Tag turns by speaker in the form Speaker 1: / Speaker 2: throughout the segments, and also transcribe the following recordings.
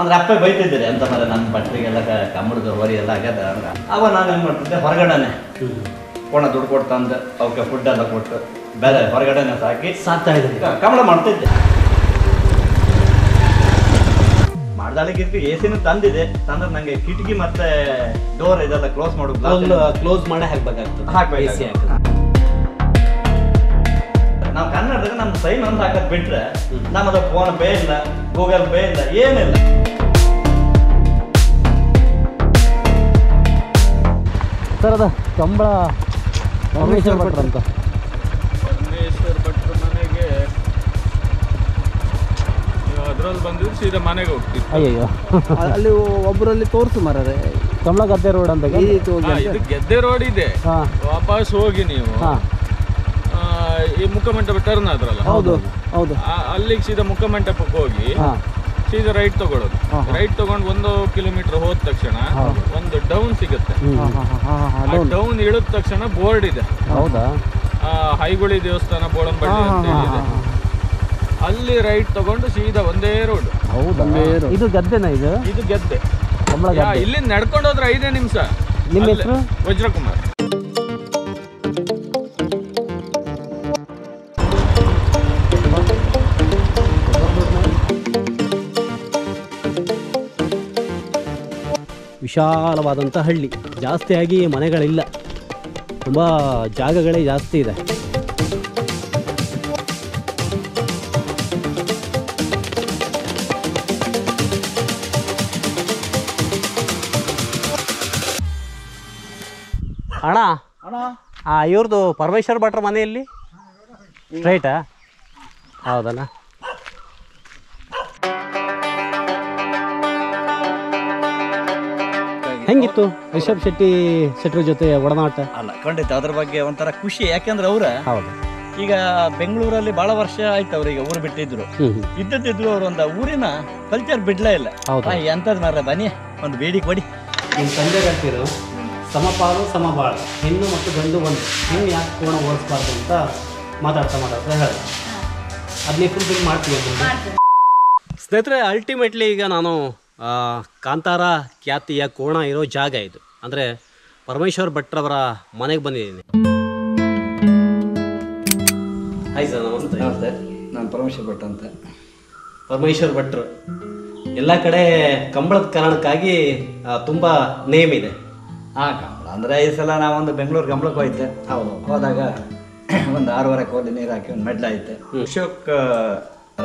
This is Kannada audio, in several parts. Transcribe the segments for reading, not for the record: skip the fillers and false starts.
Speaker 1: ಅಂದ್ರೆ ಅಪ್ಪ ಬೈತಿದ್ದೀರಿ ಅಂತ ಮರ ನಮ್ಮ ಬಟ್ಟೆಗೆಲ್ಲ ಕಮ್ಮಡದ ಹೊರಿ ಎಲ್ಲ ಆಗ್ಯದ ಅಂದ್ರೆ ಅವ ನಾನು ಏನು ಮಾಡ್ತಿದ್ದೆ ಹೊರಗಡೆನೆ ಕೋಣ ದುಡ್ಡು ಕೊಡ್ತಂದ ಅವಕ್ಕೆ ಫುಡ್ ಎಲ್ಲ ಕೊಟ್ಟು ಬೇರೆ ಹೊರಗಡೆನೆ ಸಾಕ್ತಾ ಇದ್ರಿ ಕಮಲ ಮಾಡ್ತಿದ್ದೆ. ಮಾಡ್ದಾಳಿಗೆ ಎ ಸಿನೂ ತಂದಿದೆ. ತಂದ್ರೆ ನಂಗೆ ಕಿಟಕಿ ಮತ್ತೆ ಡೋರ್ ಇದೆಲ್ಲ ಕ್ಲೋಸ್
Speaker 2: ಕ್ಲೋಸ್ ಮಾಡಿ ಹಾಕ್ಬೇಕಾಗ್ತದೆ.
Speaker 1: ನಾವು ಕನ್ನಡದಾಗ ನಮ್ಮ ಸೈನ್ ಒಂದು ಹಾಕೋದು ಬಿಟ್ರೆ ನಮ್ಮದು ಫೋನ್ ಪೇ ಇಲ್ಲ, ಗೂಗಲ್ ಪೇ ಇಲ್ಲ, ಏನಿಲ್ಲ.
Speaker 2: ಸರ್ ಅದ ಕಂಬಳ ಪರಮೇಶ್ವರ್ ಭಟ್ರು ಅಂತ.
Speaker 3: ಪರಮೇಶ್ವರ್ ಭಟ್ರು ಮನೆಗೆ ಅದ್ರಲ್ಲಿ ಬಂದಿದ್ದು ಸೀದಾ ಮನೆಗೆ ಹೋಗ್ತಿತ್ತು.
Speaker 2: ಅಯ್ಯಯ್ಯೋ,
Speaker 4: ಅಲ್ಲಿ ಒಬ್ಬರಲ್ಲಿ ತೋರಿಸು ಮರರೆ
Speaker 2: ಕಮಲ ಗದ್ದೆ ರೋಡ್ ಅಂತ.
Speaker 3: ಇದು ಗೆದ್ದೆ ರೋಡ್ ಇದೆ. ವಾಪಸ್ ಹೋಗಿ ನೀವು ಈ ಮುಖಮಂಟಪ ಟರ್ನ್ ಆದ್ರಲ್ಲ,
Speaker 4: ಹೌದು ಹೌದು,
Speaker 3: ಅಲ್ಲಿಗೆ ಸೀದಾ ಮುಖಮಂಟಪಕ್ಕೆ ಹೋಗಿ ಸೀದಾ ರೈಟ್ ತಗೊಳ್ಳೋದು. ರೈಟ್ ತಗೊಂಡು 1 ಕಿಲೋಮೀಟರ್ ಹೋದ ತಕ್ಷಣ ಒಂದು ಡೌನ್ ಸಿಗುತ್ತೆ. ಡೌನ್ ಇಳಿದ ತಕ್ಷಣ ಬೋರ್ಡ್ ಇದೆ.
Speaker 2: ಹೌದಾ?
Speaker 3: ಹೈಗುಳಿ ದೇವಸ್ಥಾನ ಬೋಳಂಬಳ್ಳಿ ಅಂತ ಹೇಳಿದೆ. ಅಲ್ಲಿ ರೈಟ್ ತಗೊಂಡು ಸೀದಾ ಒಂದೇ ರೋಡ್.
Speaker 2: ಹೌದಾ? ಇದು ಗದ್ದೆನಾ? ಇದು
Speaker 3: ಗೆದ್ದೆ. ಇಲ್ಲಿ ನಡ್ಕೊಂಡು ಹೋದ್ರೆ 5 ನಿಮಿಷ.
Speaker 2: ನಿಮ್ಮ ಹೆಸರು?
Speaker 3: ವಜ್ರಕುಮಾರ್.
Speaker 2: ವಿಶಾಲವಾದಂಥ ಹಳ್ಳಿ, ಜಾಸ್ತಿಯಾಗಿ ಮನೆಗಳಿಲ್ಲ, ತುಂಬ ಜಾಗಗಳೇ ಜಾಸ್ತಿ ಇದೆ. ಅಣ್ಣ ಇವ್ರದ್ದು ಪರಮೇಶ್ವರ್ ಭಟ್ರ ಮನೆಯಲ್ಲಿ ಸ್ಟ್ರೈಟಾ? ಹೌದಣ್ಣ. ಹೆಂಗಿತ್ತು ರಿಷಬ್ ಶೆಟ್ಟಿ ಜೊತೆ ಒಡನಾಟ?
Speaker 1: ಅಲ್ಲ, ಖಂಡಿತ ಅದ್ರ ಬಗ್ಗೆ ಒಂಥರ ಖುಷಿ. ಯಾಕೆಂದ್ರೆ ಅವ್ರ
Speaker 2: ಹೌದು
Speaker 1: ಈಗ ಬೆಂಗಳೂರಲ್ಲಿ ಬಹಳ ವರ್ಷ ಆಯ್ತು ಅವ್ರಿಗೆ ಊರು ಬಿಟ್ಟಿದ್ರು. ಇದ್ದದಿದ್ರು ಅವ್ರು ಒಂದು ಊರಿನ ಕಲ್ಚರ್ ಬಿಡ್ಲೇ ಇಲ್ಲ. ಎಂತದ್ ಮಾರ್ರೆ, ಬನ್ನಿ ಒಂದು ಬೇಡಿ ಕೊಡಿ.
Speaker 2: ನಿಮ್ಮ ಸಂಜೆ ಹೇಳ್ತಿರು ಸಮಪಾಲು ಸಮಬಾಳು, ಹೆಣ್ಣು ಮತ್ತು ಗಂಡು ಒಂದು, ಹೆಣ್ಣು ಯಾಕೆ ಕೋಣ ಓಡಿಸ್ಬಾರ್ದು ಅಂತ ಮಾತಾಡ್ತಾ ಹೇಳಿ ಅದನ್ನೇ ಫುಲ್ಫಿಲ್ ಮಾಡ್ತೀವಿ. ಸ್ನೇಹಿತರೆ, ಅಲ್ಟಿಮೇಟ್ಲಿ ಈಗ ನಾನು ಕಾಂತಾರ ಖ್ಯಾತಿಯ ಕೋಣ ಇರೋ ಜಾಗ ಇದು, ಅಂದರೆ ಪರಮೇಶ್ವರ್ ಭಟ್ರವರ ಮನೆಗೆ ಬಂದಿದ್ದೀನಿ. ಹಾಯ್ ಸರ್, ನಮಸ್ತೆ.
Speaker 1: ನಮಸ್ತೆ, ನಾನು ಪರಮೇಶ್ವರ್ ಭಟ್ ಅಂತ.
Speaker 2: ಪರಮೇಶ್ವರ್ ಭಟ್ರು ಎಲ್ಲ ಕಡೆ ಕಂಬಳದ ಕಾರಣಕ್ಕಾಗಿ ತುಂಬ ನೇಮ್ ಇದೆ.
Speaker 1: ಕಂಬಳ ಅಂದರೆ ಈ ಸಲ ನಾವೊಂದು ಬೆಂಗಳೂರು ಕಂಬಳಕ್ಕೆ ಹೋಯ್ತೆ. ಹೌದು, ಹೋದಾಗ ಒಂದು 6.5 ಕೋಲಿ ನೀರು ಹಾಕಿ ಒಂದು ಮೆಡ್ಲ ಐತೆ. ಅಶೋಕ್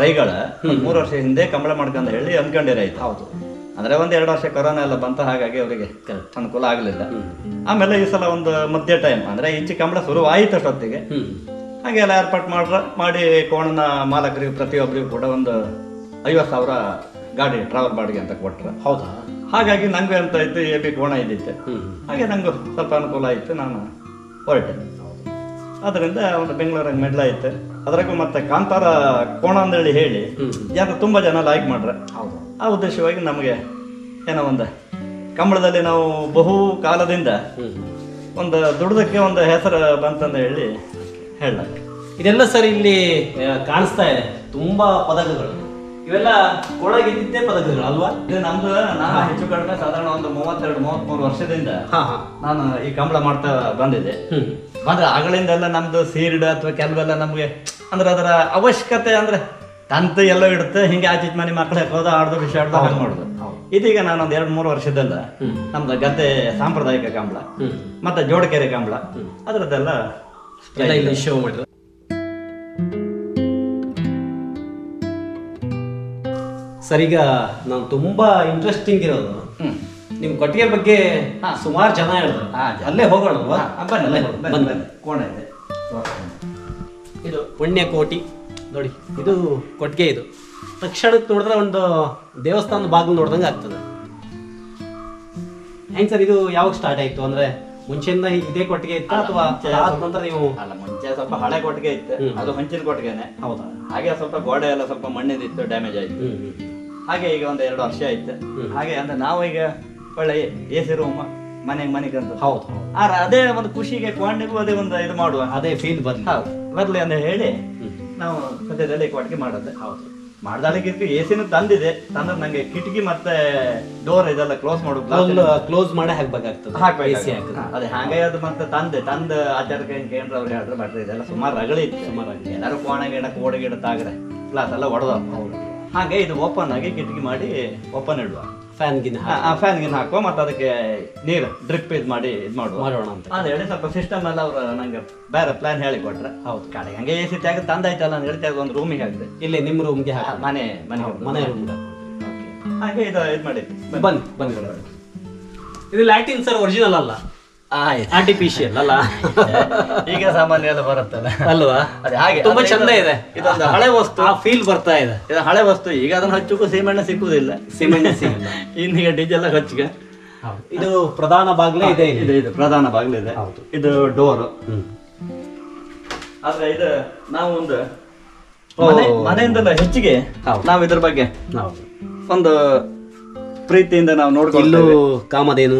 Speaker 1: ರೈಗಳ 3 ವರ್ಷ ಹಿಂದೆ ಕಂಬಳ ಮಾಡ್ಕೊಂಡು ಹೇಳಿ ಅಂದ್ಕೊಂಡಿರಾಯ್ತು. ಹೌದು, ಅಂದ್ರೆ 1-2 ವರ್ಷ ಕೊರೋನಾ ಎಲ್ಲ ಬಂತ, ಹಾಗಾಗಿ ಅವರಿಗೆ ಅನುಕೂಲ ಆಗಲಿಲ್ಲ. ಆಮೇಲೆ ಈ ಸಲ ಒಂದು ಮಧ್ಯ ಟೈಮ್ ಅಂದ್ರೆ ಈಚೆ ಕಂಬಳ ಶುರು ಆಯ್ತು ಅಷ್ಟೊತ್ತಿಗೆ. ಹಾಗೆ ಎಲ್ಲ ಏರ್ಪಾಟ್ ಮಾಡಿ ಕೋಣನ ಮಾಲಕರಿಗೆ ಪ್ರತಿಯೊಬ್ಬರಿಗೂ ಕೂಡ ಒಂದು 50,000 ಗಾಡಿ ಟ್ರಾವೆಲ್ ಬಾಡಿಗೆ ಅಂತ ಕೊಟ್ರು.
Speaker 2: ಹೌದಾ?
Speaker 1: ಹಾಗಾಗಿ ನಂಗೆ ಅಂತ ಇತ್ತು, AB ಕೋಣ ಇದ್ದಿತ್ತು. ಹಾಗೆ ನಂಗೂ ಸ್ವಲ್ಪ ಅನುಕೂಲ ಆಯ್ತು, ನಾನು ಹೊರಟೆ. ಅದರಿಂದ ಒಂದು ಬೆಂಗಳೂರಾಗ ಮೆಡ್ಲ ಐತೆ. ಅದ್ರಾಗೂ ಮತ್ತೆ ಕಾಂತಾರ ಕೋಣ ಅಂದೇಳಿ ಹೇಳಿ ತುಂಬಾ ಜನ ಲೈಕ್ ಮಾಡ್ರೆ. ಆ ಉದ್ದೇಶವಾಗಿ ನಮಗೆ ಏನೋ ಒಂದು ಕಂಬಳದಲ್ಲಿ ನಾವು ಬಹು ಕಾಲದಿಂದ ಒಂದು ದುಡ್ದಕ್ಕೆ ಒಂದು ಹೆಸರು ಬಂತಂದ ಹೇಳಿ ಹೇಳಕ್ಕೆ.
Speaker 2: ಇದೆಲ್ಲ ಸರ್ ಇಲ್ಲಿ ಕಾಣಿಸ್ತಾ ಇದೆ ತುಂಬಾ ಪದಕಗಳು. ಇವೆಲ್ಲ ಕೋಣಗಿದ್ದೇ ಪದಕಗಳು ಅಲ್ವಾ?
Speaker 1: ಇದು ನಮ್ದು, ನಾನು ಹೆಚ್ಚು ಕಡಿಮೆ ಸಾಧಾರಣ ಒಂದು 32-33 ವರ್ಷದಿಂದ ನಾನು ಈ ಕಂಬಳ ಮಾಡ್ತಾ ಬಂದಿದ್ದೆ. ಬಂದ್ರೆ ಆಗಳಿಂದೆಲ್ಲ ನಮ್ದು ಸೀರ್ಡ್ ಅಥವಾ ಕೆಲವೆಲ್ಲ ನಮ್ಗೆ ಅಂದ್ರೆ ಅದರ ಅವಶ್ಯಕತೆ ಅಂದ್ರೆ ತಂತು ಎಲ್ಲ ಇಡುತ್ತೆ, ಹಿಂಗೆ ಆಚಿತ್ ಮನೆ ಮಕ್ಕಳು ಹಾಕೋದು, ಆಡ್ದು ಬಿಸಾಡ್ದು ಹಂಗೆ ಮಾಡುದು. ಇದೀಗ ನಾನೊಂದು 2-3 ವರ್ಷದಲ್ಲ ನಮ್ದು ಗದ್ದೆ ಸಾಂಪ್ರದಾಯಿಕ ಕಂಬಳ ಮತ್ತೆ ಜೋಡಕೆರೆ ಕಂಬಳ ಅದರದ್ದೆಲ್ಲ
Speaker 2: ಶೋ ಮಾಡಿದ್ರು. ಸರ್, ಈಗ ನಾನು ತುಂಬಾ ಇಂಟ್ರೆಸ್ಟಿಂಗ್ ಇರೋದು ನಿಮ್ ಕೊಟ್ಟಿಗೆ ಬಗ್ಗೆ ಸುಮಾರು ಜನ ಹೇಳಿದ್ರು. ಅಲ್ಲೇ ಹೋಗೋಣ.
Speaker 1: ಕೋಣ ಇದೆ,
Speaker 2: ಇದು ಪುಣ್ಯಕೋಟಿ ನೋಡಿ, ಇದು ಕೊಟ್ಟಿಗೆ. ಇದು ತಕ್ಷಣಕ್ಕೆ ನೋಡಿದ್ರೆ ಒಂದು ದೇವಸ್ಥಾನದ ಬಾಗಿಲು ನೋಡ್ದಂಗೆ ಆಗ್ತದೆ. ಹೆಂಗ್ ಸರ್ ಇದು ಯಾವಾಗ ಸ್ಟಾರ್ಟ್ ಆಯ್ತು? ಅಂದ್ರೆ ಮುಂಚೆಯಿಂದ ಇದೇ ಕೊಟ್ಟಿಗೆ ಇತ್ತು ಅಥವಾ ನಂತರ ನೀವು?
Speaker 1: ಅಲ್ಲ, ಮುಂಚೆ ಸ್ವಲ್ಪ ಹಳೆ ಕೊಟ್ಟಿಗೆ ಇತ್ತು, ಅದು ಹಂಚಿನ ಕೊಟ್ಟಿಗೆನೆ.
Speaker 2: ಹೌದಾ?
Speaker 1: ಹಾಗೆ ಸ್ವಲ್ಪ ಗೋಡೆ ಎಲ್ಲ ಸ್ವಲ್ಪ ಮಣ್ಣಿದಿತ್ತು, ಡ್ಯಾಮೇಜ್ ಆಯ್ತು. ಹಾಗೆ ಈಗ ಒಂದು 2 ವರ್ಷ ಆಯ್ತು. ಹಾಗೆ ಅಂದ್ರೆ ನಾವು ಈಗ ಒಳ್ಳೆ AC ರೂಮ್ ಮನೆಗೆ ಅಂತ.
Speaker 2: ಹೌದು,
Speaker 1: ಅದೇ ಒಂದು ಖುಷಿಗೆ ಕ್ವಾಂಟಿಗೂ ಅದೇ ಒಂದು ಇದು ಮಾಡುವ,
Speaker 2: ಅದೇ ಫೀಲ್ ಬರ್ಲಿ
Speaker 1: ಅಂತ ಹೇಳಿ ನಾವು ಸದ್ಯದಲ್ಲಿ ಕೊಟ್ಟಿಗೆ ಮಾಡೋದು.
Speaker 2: ಹೌದು.
Speaker 1: ಮಾಡ್ದಾಳಿಗೆ ಎಸಿನೂ ತಂದಿದೆ. ತಂದ್ರೆ ನಂಗೆ ಕಿಟಕಿ ಮತ್ತೆ ಡೋರ್ ಇದೆಲ್ಲ ಕ್ಲೋಸ್ ಮಾಡೋದು
Speaker 2: ಕ್ಲೋಸ್ ಮಾಡಿ ಹಾಕ್ಬೇಕಾಗ್ತದೆ.
Speaker 1: ಅದೇ ಹಾಗೆ ಅದು ಮತ್ತೆ ತಂದ ಆಚಾರಕ್ಕೆ ಏನ್ರ ಅವ್ರು ಹೇಳ್ರೆ ಮಾಡ್ರಿ ಇದೆಲ್ಲ ಸುಮಾರು ರಗಳಿ ಇತ್ತು. ಎಲ್ಲರೂ ಕೋಣ ಗಿಡ ಕೋಡೆ ಗಿಡ ತಾಗ್ರೆ ಗ್ಲಾಸ್ ಎಲ್ಲ ಹೊಡೆದ. ಹಾಗೆ ಇದು ಓಪನ್ ಆಗಿ ಕಿಟಕಿ ಮಾಡಿ ಓಪನ್ ಇಡುವ, ಫ್ಯಾನ್ಗಿನ್ ಹಾಕುವ, ಮತ್ತೆ ಅದಕ್ಕೆ ನೀರು ಡ್ರಿಪ್ ಇದು ಮಾಡಿ ಮಾಡೋಣ ಅಂತ ಹೇಳಿ ಸ್ವಲ್ಪ ಸಿಸ್ಟಮ್ ಎಲ್ಲ ಅವ್ರು ನಂಗೆ ಬೇರೆ ಪ್ಲಾನ್ ಹೇಳಿ ಕೊಟ್ರೆ. ಹೌದು, ಕಡೆಗೆ ಹಂಗೆ ಎ ಸಿ ತ್ಯಾಗ ತಂದಾಯ್ತಲ್ಲ ಅಂತ ಹೇಳ್ತಾ ಒಂದು ರೂಮಿಗೆ ಹಾಕಿದೆ.
Speaker 2: ಇಲ್ಲಿ ನಿಮ್ಮ ರೂಮ್ಗೆ
Speaker 1: ಮನೆ ರೂಮ್ಗೆ ಹಾಗೆ ಇದು ಮಾಡಿದ್ವಿ.
Speaker 2: ಬನ್ನಿ ಇದು ಲೈಟಿಂಗ್ ಸರ್ ಒರಿಜಿನಲ್ ಅಲ್ಲ, ಆರ್ಟಿಫಿಷಿಯಲ್ ಅಲ್ಲ.
Speaker 1: ಈಗ ಸಾಮಾನ್ಯ ಎಲ್ಲ ಬರುತ್ತಲ್ಲ
Speaker 2: ಅಲ್ವಾ?
Speaker 1: ಅದೇ ಹಾಗೆ
Speaker 2: ತುಂಬಾ ಚಂದ ಇದೆ.
Speaker 1: ಇದೊಂದು ಹಳೆ ವಸ್ತು,
Speaker 2: ಫೀಲ್ ಬರ್ತಾ ಇದೆ.
Speaker 1: ಇದು ಹಳೆ ವಸ್ತು. ಈಗ ಅದನ್ನ ಹಚ್ಚಕ್ಕೂ ಸಿಮೆಂಟ್ ಸಿಕ್ಕುದಿಲ್ಲ, ಇನ್ನೀಗ ಡೀಸೆಲ್ ಹಚ್ಚಿಗೆ.
Speaker 2: ಇದು ಪ್ರಧಾನ ಬಾಗ್ಲೇ ಇದೆ.
Speaker 1: ಇದು ಪ್ರಧಾನ ಬಾಗ್ಲಿದೆ. ಇದು ಡೋರ್. ಆದ್ರೆ ಇದು ನಾವು ಒಂದು ಮನೆಯಿಂದಲ್ಲ ಹೆಚ್ಚಿಗೆ ನಾವು ಇದ್ರ ಬಗ್ಗೆ ಒಂದು ಪ್ರೀತಿಯಿಂದ ನಾವು ನೋಡ್ಕೊಂಡು
Speaker 2: ಕಾಮಧೇನು